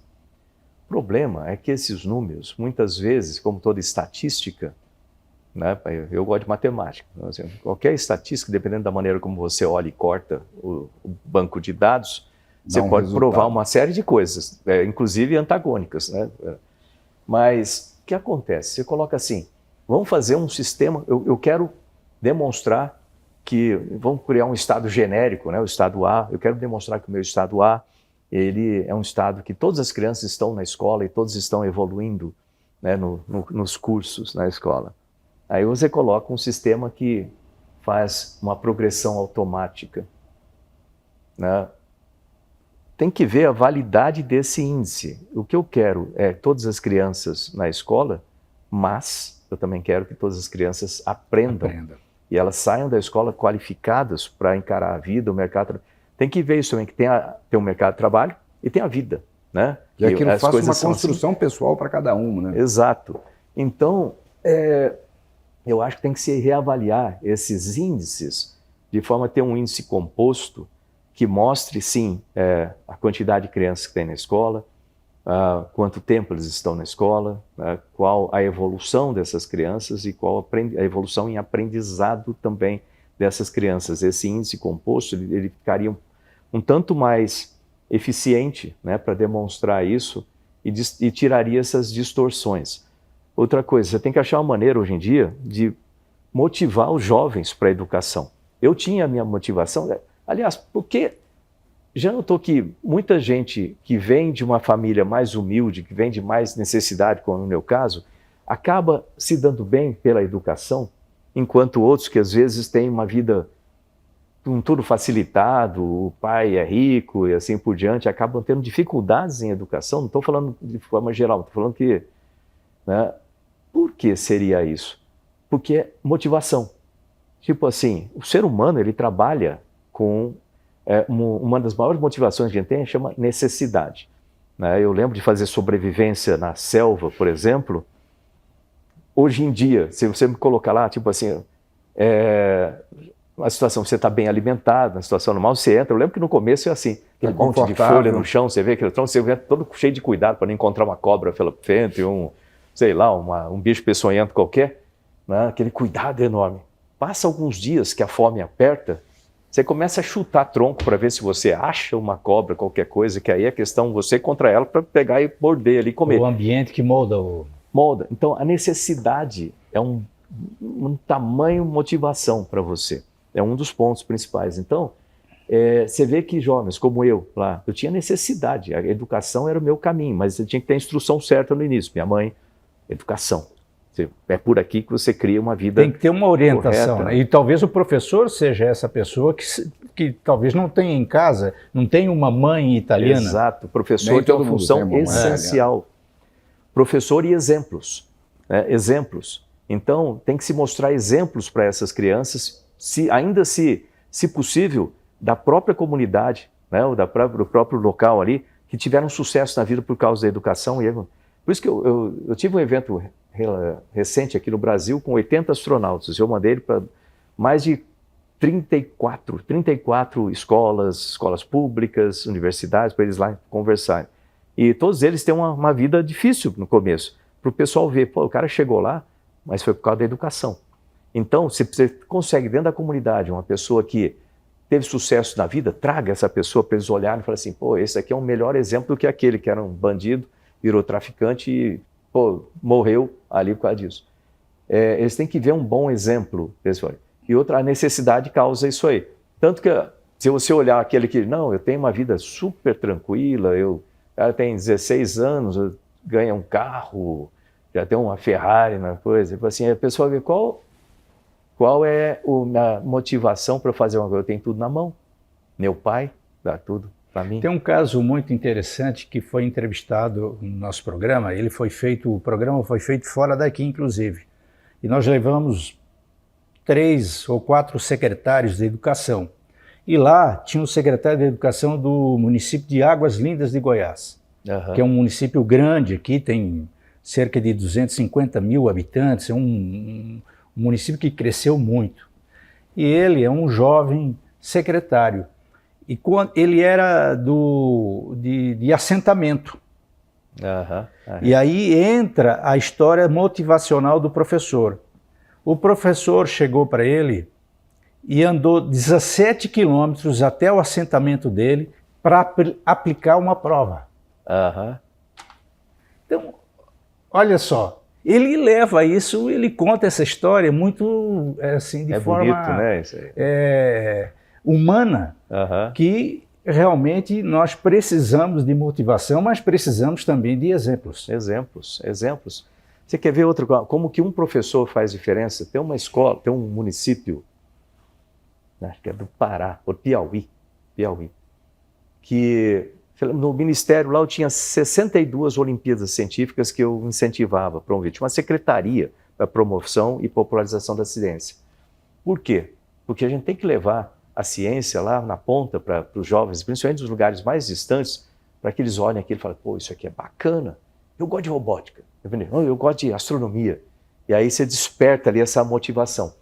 O problema é que esses números, muitas vezes, como toda estatística, né, eu gosto de matemática, assim, qualquer estatística, dependendo da maneira como você olha e corta o banco de dados, você pode provar uma série de coisas, inclusive antagônicas, né? Mas o que acontece? Você coloca assim, vamos fazer um sistema, eu quero demonstrar que, vamos criar um estado genérico, né, o estado A, eu quero demonstrar que o meu estado A, ele é um estado que todas as crianças estão na escola e todos estão evoluindo, né, nos cursos na escola. Aí você coloca um sistema que faz uma progressão automática, né? Tem que ver a validade desse índice. O que eu quero é todas as crianças na escola, mas eu também quero que todas as crianças aprendam. E elas saiam da escola qualificadas para encarar a vida, o mercado. Tem que ver isso também, que tem um mercado de trabalho e tem a vida, né? E aquilo faz uma construção pessoal para cada um, né? Exato. Então, eu acho que tem que se reavaliar esses índices, de forma a ter um índice composto que mostre, sim, a quantidade de crianças que tem na escola, quanto tempo eles estão na escola, qual a evolução dessas crianças e qual a evolução em aprendizado também dessas crianças. Esse índice composto, ele ficaria um tanto mais eficiente, né, para demonstrar isso e tiraria essas distorções. Outra coisa, você tem que achar uma maneira hoje em dia de motivar os jovens para a educação. Eu tinha a minha motivação, aliás, porque já notou que muita gente que vem de uma família mais humilde, que vem de mais necessidade, como no meu caso, acaba se dando bem pela educação, enquanto outros que às vezes têm uma vida com tudo facilitado, o pai é rico e assim por diante, acabam tendo dificuldades em educação. Não estou falando de forma geral, estou falando que... né, por que seria isso? Porque é motivação. Tipo assim, o ser humano, ele trabalha com... uma das maiores motivações que a gente tem chama necessidade. Né? Eu lembro de fazer sobrevivência na selva, por exemplo, hoje em dia, se você me colocar lá, tipo assim, uma situação que você está bem alimentado, uma situação normal, você entra. Eu lembro que no começo é assim, aquele monte de folha no chão, você vê aquele tronco, você vê todo cheio de cuidado para não encontrar uma cobra pela frente, sei lá, um bicho peçonhento qualquer, né? Aquele cuidado enorme. Passa alguns dias que a fome aperta, você começa a chutar tronco para ver se você acha uma cobra, qualquer coisa, que aí é questão você contra ela para pegar e morder ali e comer. O ambiente que molda Molda. Então, a necessidade é um tamanho motivação para você. É um dos pontos principais. Então, você vê que jovens como eu, lá, eu tinha necessidade. A educação era o meu caminho, mas você tinha que ter a instrução certa no início. Minha mãe, educação. É por aqui que você cria uma vida. Tem que ter uma orientação, correta, né? E talvez o professor seja essa pessoa que talvez não tenha em casa, não tem uma mãe italiana. Exato, o professor tem uma função essencial. Professor e exemplos, né? Exemplos. Então, tem que se mostrar exemplos para essas crianças, ainda se possível, da própria comunidade, né? Ou do próprio local ali, que tiveram sucesso na vida por causa da educação. Por isso que eu tive um evento recente aqui no Brasil com 80 astronautas. Eu mandei ele para mais de 34 escolas públicas, universidades, para eles lá conversarem. E todos eles têm uma vida difícil no começo, para o pessoal ver, pô, o cara chegou lá, mas foi por causa da educação. Então, se você consegue dentro da comunidade uma pessoa que teve sucesso na vida, traga essa pessoa para eles olharem e falar assim, pô, esse aqui é um melhor exemplo do que aquele que era um bandido, virou traficante e morreu ali por causa disso. Eles têm que ver um bom exemplo. E outra, a necessidade causa isso aí. Tanto que, se você olhar aquele que, não, eu tenho uma vida super tranquila, ela tem 16 anos, ganha um carro, já tem uma Ferrari na coisa, assim, a pessoa vê qual é a motivação para fazer uma coisa. Eu tenho tudo na mão. Meu pai dá tudo para mim. Tem um caso muito interessante que foi entrevistado no nosso programa. O programa foi feito fora daqui, inclusive. E nós levamos 3 ou 4 secretários de educação. E lá tinha o secretário de educação do município de Águas Lindas de Goiás, que é um município grande aqui, tem cerca de 250 mil habitantes, é um município que cresceu muito. E ele é um jovem secretário. E ele era de assentamento. E aí entra a história motivacional do professor. O professor chegou para ele e andou 17 quilômetros até o assentamento dele para aplicar uma prova. Então, olha só, ele leva isso, ele conta essa história muito assim, de forma bonito, né? Isso aí. Humana, que realmente nós precisamos de motivação, mas precisamos também de exemplos. Exemplos. Você quer ver outra coisa? Como que um professor faz diferença? Tem uma escola, tem um município, acho que é do Pará, ou Piauí, que no ministério lá eu tinha 62 Olimpíadas Científicas que eu incentivava, promovia. Tinha uma secretaria para promoção e popularização da ciência. Por quê? Porque a gente tem que levar a ciência lá na ponta para os jovens, principalmente nos lugares mais distantes, para que eles olhem aquilo e falem, pô, isso aqui é bacana, eu gosto de robótica, eu gosto de astronomia. E aí você desperta ali essa motivação.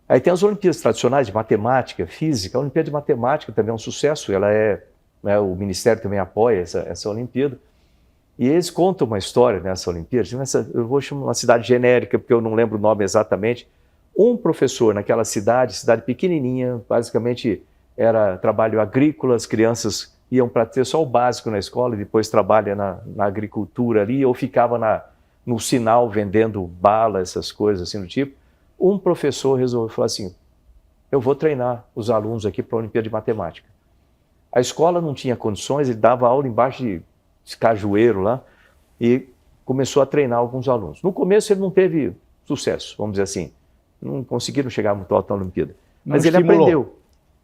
Aí tem as Olimpíadas tradicionais de matemática, física. A Olimpíada de Matemática também é um sucesso, o Ministério também apoia essa Olimpíada. E eles contam uma história nessa Olimpíada, eu vou chamar uma cidade genérica, porque eu não lembro o nome exatamente. Um professor naquela cidade pequenininha, basicamente era trabalho agrícola, as crianças iam para ter só o básico na escola e depois trabalha na agricultura ali, ou ficava no sinal vendendo bala, essas coisas assim do tipo. Um professor resolveu falar assim, eu vou treinar os alunos aqui para a Olimpíada de Matemática. A escola não tinha condições, ele dava aula embaixo de cajueiro lá e começou a treinar alguns alunos. No começo ele não teve sucesso, vamos dizer assim, não conseguiram chegar muito alto na Olimpíada, mas ele aprendeu.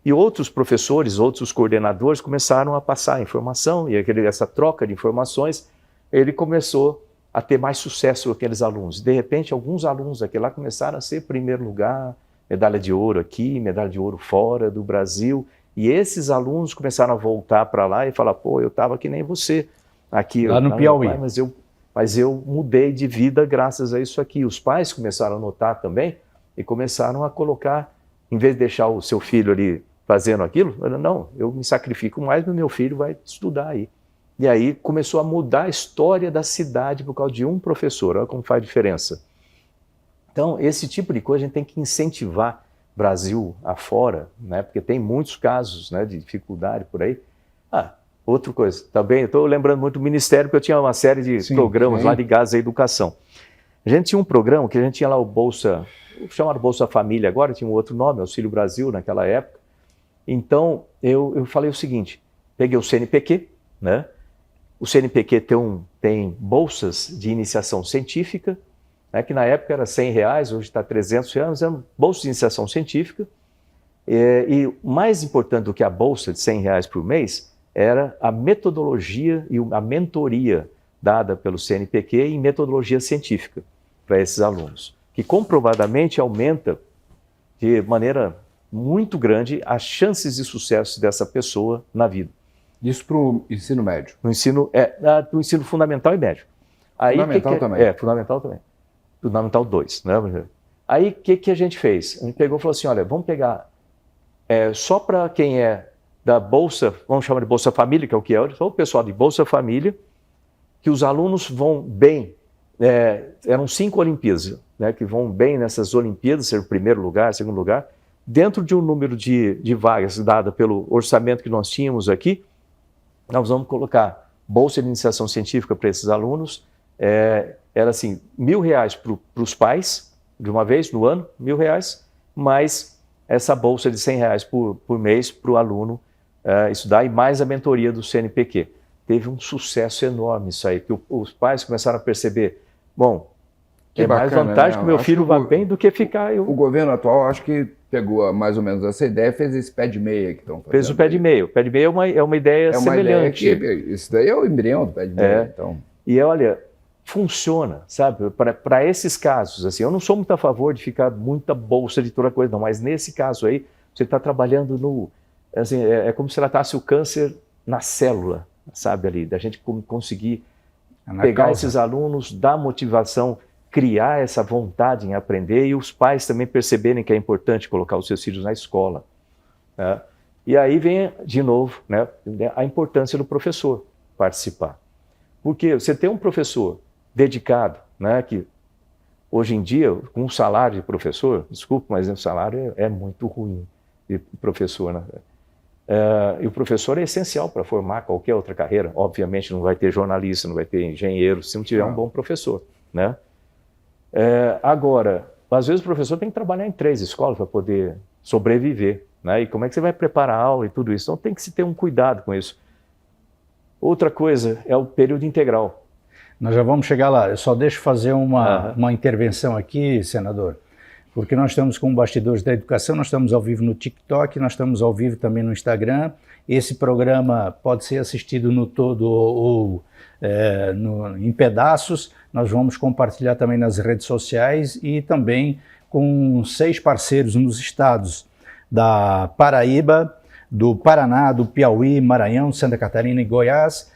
E outros professores, outros coordenadores começaram a passar informação e essa troca de informações, ele começou a ter mais sucesso com aqueles alunos. De repente, alguns alunos daquele lá começaram a ser primeiro lugar, medalha de ouro aqui, medalha de ouro fora do Brasil. E esses alunos começaram a voltar para lá e falar, pô, eu estava que nem você aqui. Lá no Piauí. Mas eu Mas eu mudei de vida graças a isso aqui. Os pais começaram a notar também e começaram a colocar, em vez de deixar o seu filho ali fazendo aquilo, não, eu me sacrifico mais, mas meu filho vai estudar aí. E aí começou a mudar a história da cidade por causa de um professor. Olha como faz diferença. Então, esse tipo de coisa a gente tem que incentivar Brasil afora, né? Porque tem muitos casos, né, de dificuldade por aí. Outra coisa, também, eu estou lembrando muito do Ministério, porque eu tinha uma série de programas lá ligados à educação. A gente tinha um programa que a gente tinha lá o Bolsa, chamado Bolsa Família agora, tinha um outro nome, Auxílio Brasil naquela época. Então, eu falei o seguinte, peguei o CNPq, né? O CNPq tem bolsas de iniciação científica, né, que na época era R$100, hoje está R$300, é uma bolsa de iniciação científica. E mais importante do que a bolsa de R$100 por mês era a metodologia e a mentoria dada pelo CNPq em metodologia científica para esses alunos, que comprovadamente aumenta de maneira muito grande as chances de sucesso dessa pessoa na vida. Isso para o ensino médio? No ensino fundamental e médio. Aí, fundamental também? Fundamental também. Fundamental 2. Né? Aí, o que a gente fez? A gente pegou e falou assim, olha, vamos pegar só para quem é da Bolsa, vamos chamar de Bolsa Família, que é o que é, só o pessoal de Bolsa Família, que os alunos vão bem, eram 5 Olimpíadas, né, que vão bem nessas Olimpíadas, ser o primeiro lugar, segundo lugar, dentro de um número de vagas dada pelo orçamento que nós tínhamos aqui, nós vamos colocar Bolsa de Iniciação Científica para esses alunos, era assim, R$1.000 para os pais, de uma vez no ano, R$1.000, mais essa bolsa de R$100 por mês para o aluno estudar, e mais a mentoria do CNPq. Teve um sucesso enorme isso aí, que os pais começaram a perceber, bom, é mais vantagem que o meu filho vá bem do que ficar eu. O governo atual, acho que pegou mais ou menos essa ideia e fez esse pé de meia que estão fazendo. Fez o pé de meia. O pé de meia é uma ideia semelhante. Isso daí é o embrião do pé de meia. Então. E olha, funciona, sabe? Para esses casos, assim, eu não sou muito a favor de ficar muita bolsa de toda coisa, não, mas nesse caso aí, você está trabalhando no... Assim, é como se tratasse o câncer na célula, sabe, ali, da gente conseguir pegar esses alunos, dar motivação, criar essa vontade em aprender, e os pais também perceberem que é importante colocar os seus filhos na escola. Né? E aí vem, de novo, né, a importância do professor participar. Porque você tem um professor dedicado, né, que hoje em dia, com um salário de professor, desculpa, mas o salário é muito ruim de professor, né? E o professor é essencial para formar qualquer outra carreira. Obviamente não vai ter jornalista, não vai ter engenheiro, se não tiver um bom professor, né? Agora, às vezes o professor tem que trabalhar em 3 escolas para poder sobreviver, né? E como é que você vai preparar a aula e tudo isso? Então tem que se ter um cuidado com isso. Outra coisa é o período integral. Nós já vamos chegar lá. Eu só deixo fazer uma intervenção aqui, senador, porque nós estamos com Bastidores da Educação, nós estamos ao vivo no TikTok, nós estamos ao vivo também no Instagram. Esse programa pode ser assistido no todo ou em pedaços. Nós vamos compartilhar também nas redes sociais e também com 6 parceiros nos estados da Paraíba, do Paraná, do Piauí, Maranhão, Santa Catarina e Goiás.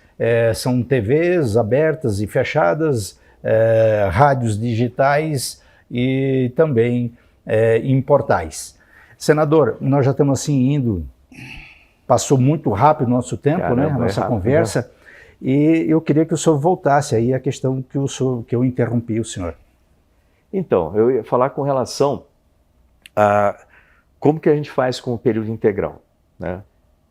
São TVs abertas e fechadas, rádios digitais e também em portais. Senador, nós já estamos assim indo, passou muito rápido o nosso tempo, caramba, né, a nossa conversa, né? E eu queria que o senhor voltasse aí à questão que eu interrompi o senhor. Então, eu ia falar com relação a como que a gente faz com o período integral, né?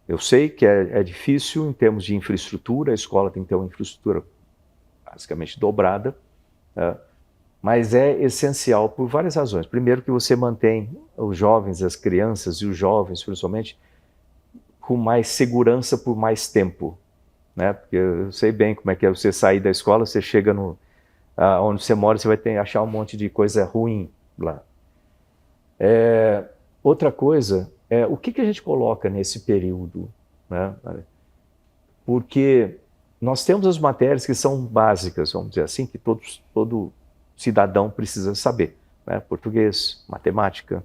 Eu sei que é difícil em termos de infraestrutura, a escola tem que ter uma infraestrutura basicamente dobrada, mas é essencial por várias razões. Primeiro, que você mantém os jovens, as crianças e os jovens, principalmente, com mais segurança por mais tempo, né? Porque eu sei bem como é que é você sair da escola, você chega onde você mora, você vai achar um monte de coisa ruim lá. Outra coisa o que a gente coloca nesse período, né? Porque nós temos as matérias que são básicas, vamos dizer assim, que todo cidadão precisa saber, né? Português, matemática,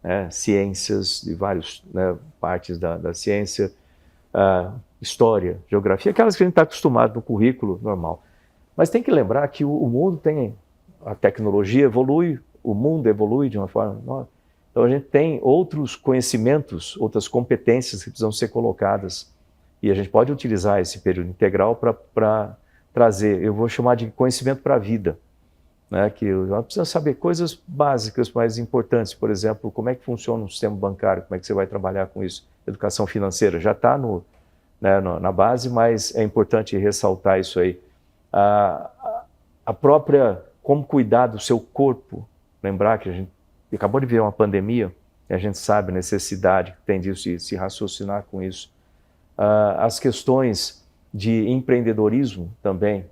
né? Ciências de várias, né, partes da ciência, história, geografia, aquelas que a gente está acostumado no currículo normal. Mas tem que lembrar que o mundo tem, a tecnologia evolui, o mundo evolui de uma forma nova. Então a gente tem outros conhecimentos, outras competências que precisam ser colocadas. E a gente pode utilizar esse período integral para trazer, eu vou chamar de conhecimento para a vida. Né? Que precisa saber coisas básicas, mais importantes. Por exemplo, como é que funciona um sistema bancário, como é que você vai trabalhar com isso. Educação financeira já está na base, mas é importante ressaltar isso aí. A própria, como cuidar do seu corpo, lembrar que a gente acabou de ver uma pandemia, e a gente sabe a necessidade que tem disso e se raciocinar com isso. As questões de empreendedorismo também,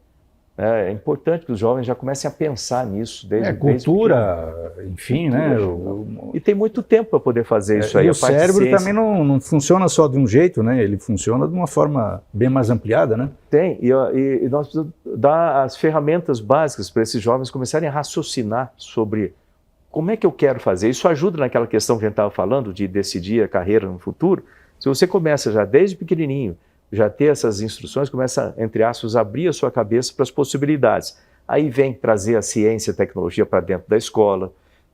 é importante que os jovens já comecem a pensar nisso desde cultura, enfim, né? E tem muito tempo para poder fazer isso aí. E o cérebro também não funciona só de um jeito, né? Ele funciona de uma forma bem mais ampliada, né? Tem, e nós precisamos dar as ferramentas básicas para esses jovens começarem a raciocinar sobre como é que eu quero fazer. Isso ajuda naquela questão que a gente estava falando de decidir a carreira no futuro. Se você começa já desde pequenininho, já ter essas instruções, começa, entre aspas, a abrir a sua cabeça para as possibilidades. Aí vem trazer a ciência e a tecnologia para dentro da escola,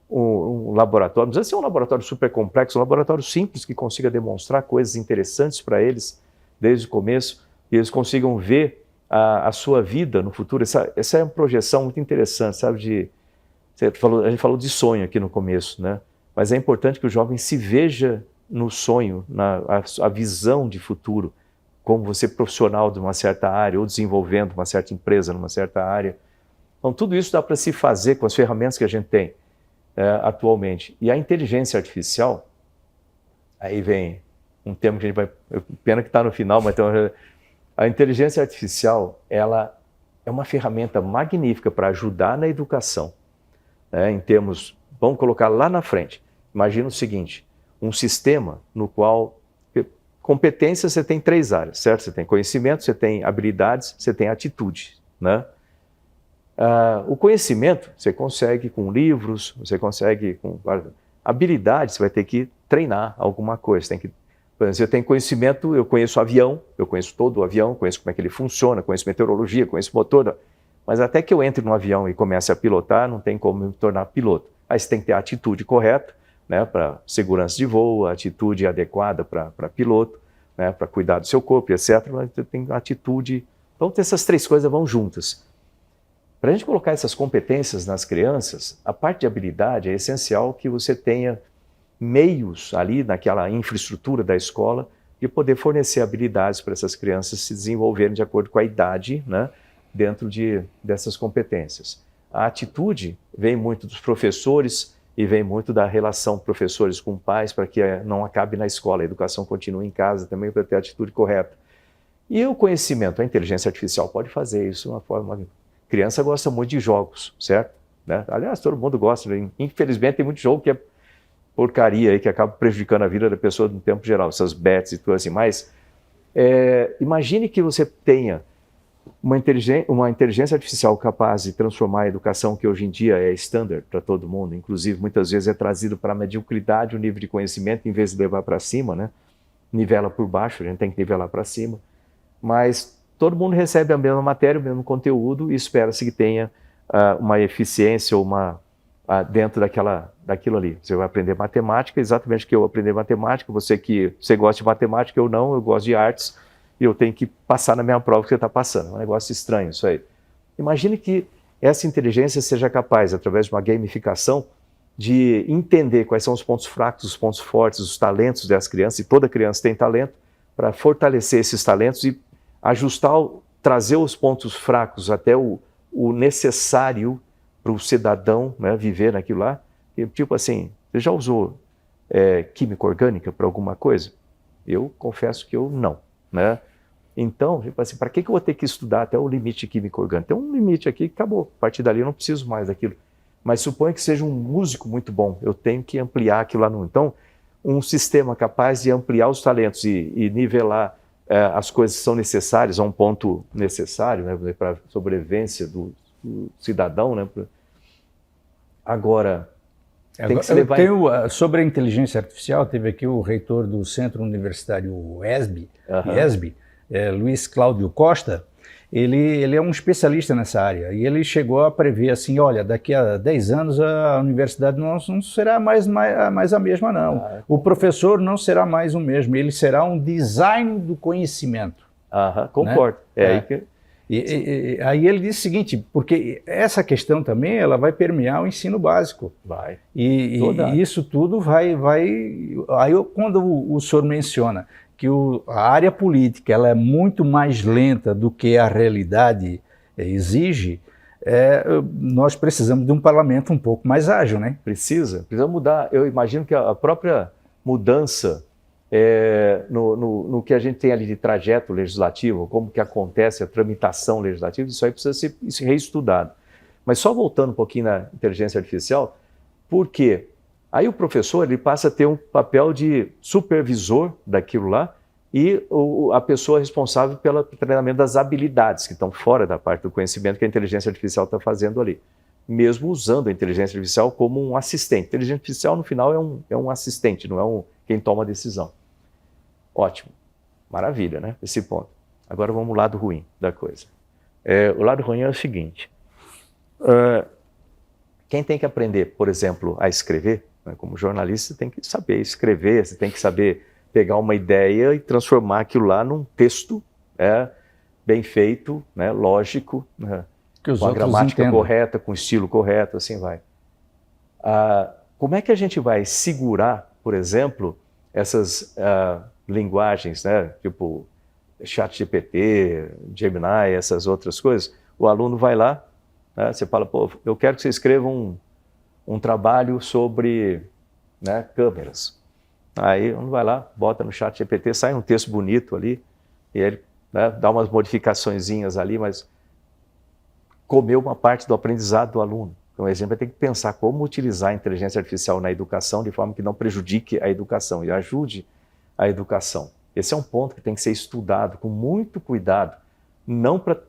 um laboratório, não precisa ser um laboratório super complexo, um laboratório simples que consiga demonstrar coisas interessantes para eles desde o começo e eles consigam ver a sua vida no futuro. Essa é uma projeção muito interessante, sabe? A gente falou de sonho aqui no começo, né? Mas é importante que o jovem se veja no sonho, a visão de futuro, como você profissional de uma certa área ou desenvolvendo uma certa empresa numa certa área. Então, tudo isso dá para se fazer com as ferramentas que a gente tem atualmente. E a inteligência artificial, aí vem um tema que a gente vai... Pena que está no final, mas então, a inteligência artificial, ela é uma ferramenta magnífica para ajudar na educação, né, em termos... Vamos colocar lá na frente. Imagina o seguinte, um sistema no qual... Competência, você tem 3 áreas, certo? Você tem conhecimento, você tem habilidades, você tem atitude, né? O conhecimento, você consegue com livros, você consegue com... Habilidades, você vai ter que treinar alguma coisa. Por exemplo, eu tenho conhecimento, eu conheço avião, eu conheço todo o avião, conheço como é que ele funciona, conheço meteorologia, conheço motor, mas até que eu entre no avião e comece a pilotar, não tem como me tornar piloto. Aí você tem que ter a atitude correta, né, para segurança de voo, a atitude adequada para piloto, né, para cuidar do seu corpo, etc. Mas você tem atitude. Então, essas 3 coisas vão juntas. Para a gente colocar essas competências nas crianças, a parte de habilidade é essencial que você tenha meios ali naquela infraestrutura da escola de poder fornecer habilidades para essas crianças se desenvolverem de acordo com a idade, né, dentro dessas competências. A atitude vem muito dos professores, e vem muito da relação professores com pais para que não acabe na escola, a educação continue em casa também para ter a atitude correta. E o conhecimento, a inteligência artificial pode fazer isso de uma forma... A criança gosta muito de jogos, certo? Né? Aliás, todo mundo gosta, né? Infelizmente tem muito jogo que é porcaria aí, que acaba prejudicando a vida da pessoa no tempo geral, essas bets e tudo assim, mas imagine que você tenha uma inteligência artificial capaz de transformar a educação, que hoje em dia é standard para todo mundo, inclusive muitas vezes é trazido para a mediocridade o nível de conhecimento, em vez de levar para cima, né? Nivela por baixo, a gente tem que nivelar para cima, mas todo mundo recebe a mesma matéria, o mesmo conteúdo e espera-se que tenha uma eficiência ou dentro daquilo ali. Você vai aprender matemática, exatamente o que eu aprender matemática, você gosta de matemática, eu não, eu gosto de artes, e eu tenho que passar na minha prova que você está passando. É um negócio estranho isso aí. Imagine que essa inteligência seja capaz, através de uma gamificação, de entender quais são os pontos fracos, os pontos fortes, os talentos das crianças, e toda criança tem talento, para fortalecer esses talentos e ajustar, trazer os pontos fracos até o necessário para o cidadão, né, viver naquilo lá. Tipo assim, você já usou química orgânica para alguma coisa? Eu confesso que eu não, né? Então, tipo assim, para que eu vou ter que estudar até o limite de química orgânica? Tem um limite aqui, acabou. A partir dali eu não preciso mais daquilo. Mas suponha que seja um músico muito bom, eu tenho que ampliar aquilo lá. Então, um sistema capaz de ampliar os talentos e nivelar as coisas que são necessárias a um ponto necessário, né, para a sobrevivência do cidadão, né? Agora, tem que se levar... Sobre a inteligência artificial, teve aqui o reitor do Centro Universitário ESB, Luiz Cláudio Costa, ele é um especialista nessa área e ele chegou a prever assim, olha, daqui a 10 anos a universidade não será mais a mesma não. O professor não será mais o mesmo, ele será um design do conhecimento. Concordo. Né? Aí que... Aí ele disse o seguinte, porque essa questão também ela vai permear o ensino básico. Vai. E isso tudo vai... Aí quando o senhor menciona que a área política ela é muito mais lenta do que a realidade exige, nós precisamos de um parlamento um pouco mais ágil, né? Precisa mudar. Eu imagino que a própria mudança no que a gente tem ali de trajeto legislativo, como que acontece a tramitação legislativa, isso aí precisa ser reestudado. Mas só voltando um pouquinho na inteligência artificial, por quê? Aí o professor ele passa a ter um papel de supervisor daquilo lá e a pessoa responsável pelo treinamento das habilidades que estão fora da parte do conhecimento que a inteligência artificial está fazendo ali. Mesmo usando a inteligência artificial como um assistente. A inteligência artificial, no final, é um assistente, não é quem toma a decisão. Ótimo. Maravilha, né? Esse ponto. Agora vamos ao lado ruim da coisa. O lado ruim é o seguinte. Quem tem que aprender, por exemplo, a escrever, né, como jornalista, você tem que saber escrever, você tem que saber pegar uma ideia e transformar aquilo lá num texto bem feito, né, lógico, né, com a gramática correta, com o estilo correto, assim vai. Como é que a gente vai segurar, por exemplo, essas linguagens, né, tipo ChatGPT, Gemini, essas outras coisas? O aluno vai lá, né, você fala, pô, eu quero que você escreva um trabalho sobre, né, câmeras. Aí um vai lá, bota no ChatGPT, sai um texto bonito ali, e ele, né, dá umas modificaçõezinhas ali, mas comeu uma parte do aprendizado do aluno. Então a gente vai ter que pensar como utilizar a inteligência artificial na educação de forma que não prejudique a educação e ajude a educação. Esse é um ponto que tem que ser estudado com muito cuidado, não para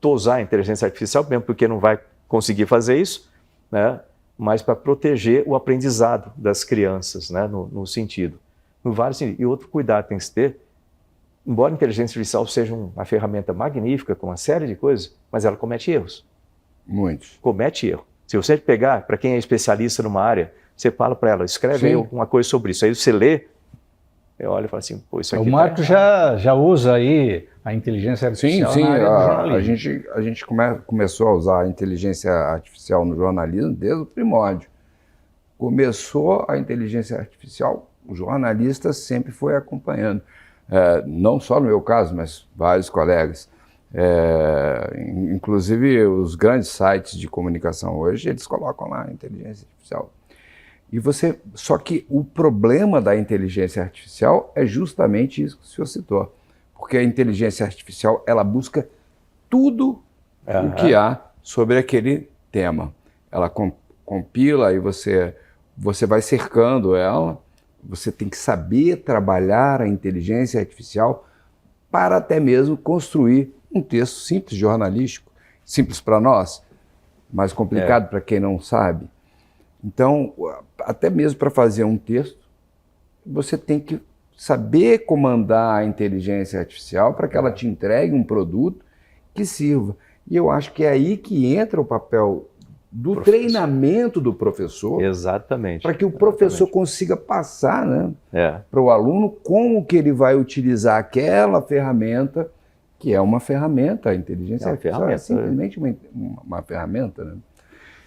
tosar a inteligência artificial, mesmo porque não vai conseguir fazer isso, né? Mas para proteger o aprendizado das crianças, né? no sentido. No vários sentidos. E outro cuidado tem que se ter, embora a inteligência artificial seja uma ferramenta magnífica, com uma série de coisas, mas ela comete erros. Muitos. Comete erro. Se você pegar, para quem é especialista numa área, você fala para ela, escreve aí alguma coisa sobre isso. Aí você lê, olha e fala assim, pô, isso aqui o Marcos já usa aí a inteligência artificial na área do jornalismo. A gente começou a usar a inteligência artificial no jornalismo desde o primórdio. Começou a inteligência artificial, o jornalista sempre foi acompanhando. Não só no meu caso, mas vários colegas. Inclusive os grandes sites de comunicação hoje, eles colocam lá a inteligência artificial. Só que o problema da inteligência artificial é justamente isso que o senhor citou. Porque a inteligência artificial, ela busca tudo o que há sobre aquele tema. Ela compila e você vai cercando ela. Você tem que saber trabalhar a inteligência artificial para até mesmo construir um texto simples, jornalístico. Simples para nós, mais complicado para quem não sabe. Então, até mesmo para fazer um texto, você tem que saber comandar a inteligência artificial para que ela te entregue um produto que sirva. E eu acho que é aí que entra o papel do treinamento do professor. Exatamente. Para que o professor consiga passar, né, para o aluno como que ele vai utilizar aquela ferramenta, que é uma ferramenta, a inteligência artificial é simplesmente uma ferramenta, né?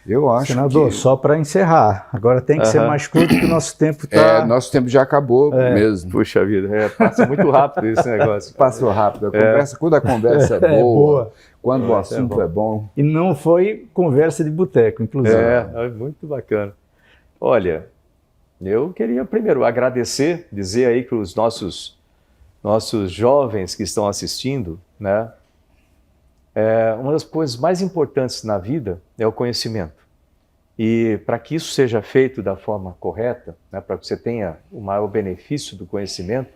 Eu acho Senador, só para encerrar, agora tem que ser mais curto que o nosso tempo está... nosso tempo já acabou mesmo. Puxa vida, passa muito rápido esse negócio. Passou rápido. Quando a conversa é boa, quando o assunto é bom. E não foi conversa de boteco, inclusive. É muito bacana. Olha, eu queria primeiro agradecer, dizer aí para os nossos jovens que estão assistindo, né? Uma das coisas mais importantes na vida é o conhecimento. E para que isso seja feito da forma correta, né, para que você tenha o maior benefício do conhecimento,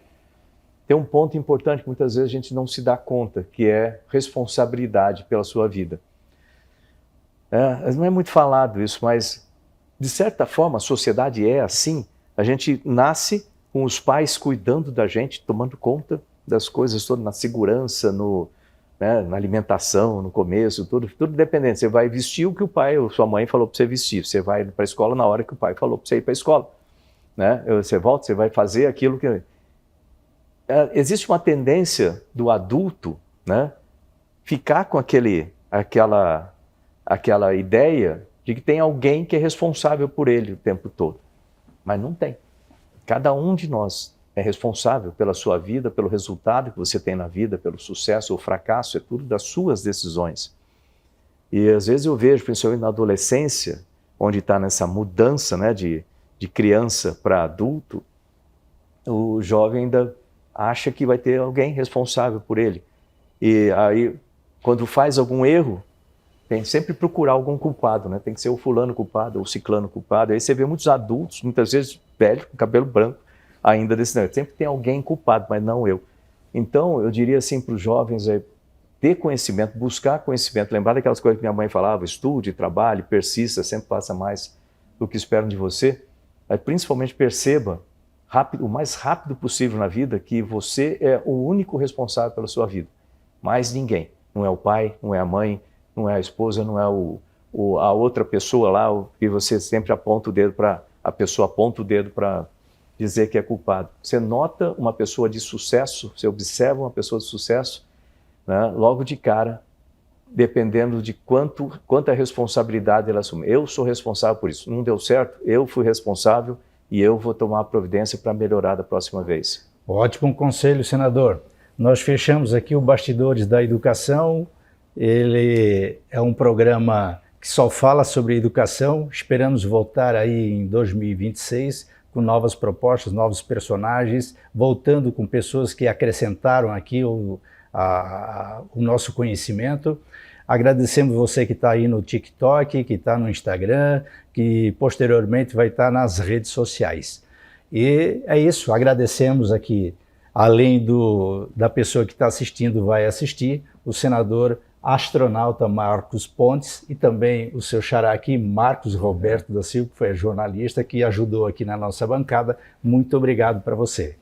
tem um ponto importante que muitas vezes a gente não se dá conta, que é responsabilidade pela sua vida. Não é muito falado isso, mas de certa forma a sociedade é assim. A gente nasce com os pais cuidando da gente, tomando conta das coisas todas, na segurança, né, na alimentação, no começo, tudo dependente. Você vai vestir o que o pai ou sua mãe falou para você vestir. Você vai para a escola na hora que o pai falou para você ir para a escola. Né? Você volta, você vai fazer aquilo que... Existe uma tendência do adulto, né, ficar com aquela ideia de que tem alguém que é responsável por ele o tempo todo. Mas não tem. Cada um de nós é responsável pela sua vida, pelo resultado que você tem na vida, pelo sucesso ou fracasso, é tudo das suas decisões. E às vezes eu vejo, principalmente na adolescência, onde está nessa mudança, né, de criança para adulto, o jovem ainda acha que vai ter alguém responsável por ele. E aí, quando faz algum erro, tem sempre procurar algum culpado, né? Tem que ser o fulano culpado ou o ciclano culpado. Aí você vê muitos adultos, muitas vezes velhos, com cabelo branco, ainda desse negócio. Sempre tem alguém culpado, mas não eu. Então, eu diria assim para os jovens, ter conhecimento, buscar conhecimento, lembrar daquelas coisas que minha mãe falava, estude, trabalhe, persista, sempre faça mais do que esperam de você. Mas, principalmente, perceba o mais rápido possível na vida que você é o único responsável pela sua vida. Mais ninguém. Não é o pai, não é a mãe, não é a esposa, não é a outra pessoa lá, que você sempre aponta o dedo para... A pessoa aponta o dedo para dizer que é culpado. Você nota uma pessoa de sucesso, você observa uma pessoa de sucesso, né, logo de cara, dependendo de quanta responsabilidade ela assume. Eu sou responsável por isso. Não deu certo, eu fui responsável e eu vou tomar a providência para melhorar da próxima vez. Ótimo conselho, senador. Nós fechamos aqui o Bastidores da Educação. Ele é um programa que só fala sobre educação. Esperamos voltar aí em 2026 com novas propostas, novos personagens, voltando com pessoas que acrescentaram aqui o nosso conhecimento. Agradecemos você que está aí no TikTok, que está no Instagram, que posteriormente vai estar nas redes sociais. E é isso, agradecemos aqui, além da pessoa que está assistindo, vai assistir, o senador astronauta Marcos Pontes e também o seu xará aqui, Marcos Roberto da Silva, que foi jornalista, que ajudou aqui na nossa bancada. Muito obrigado para você.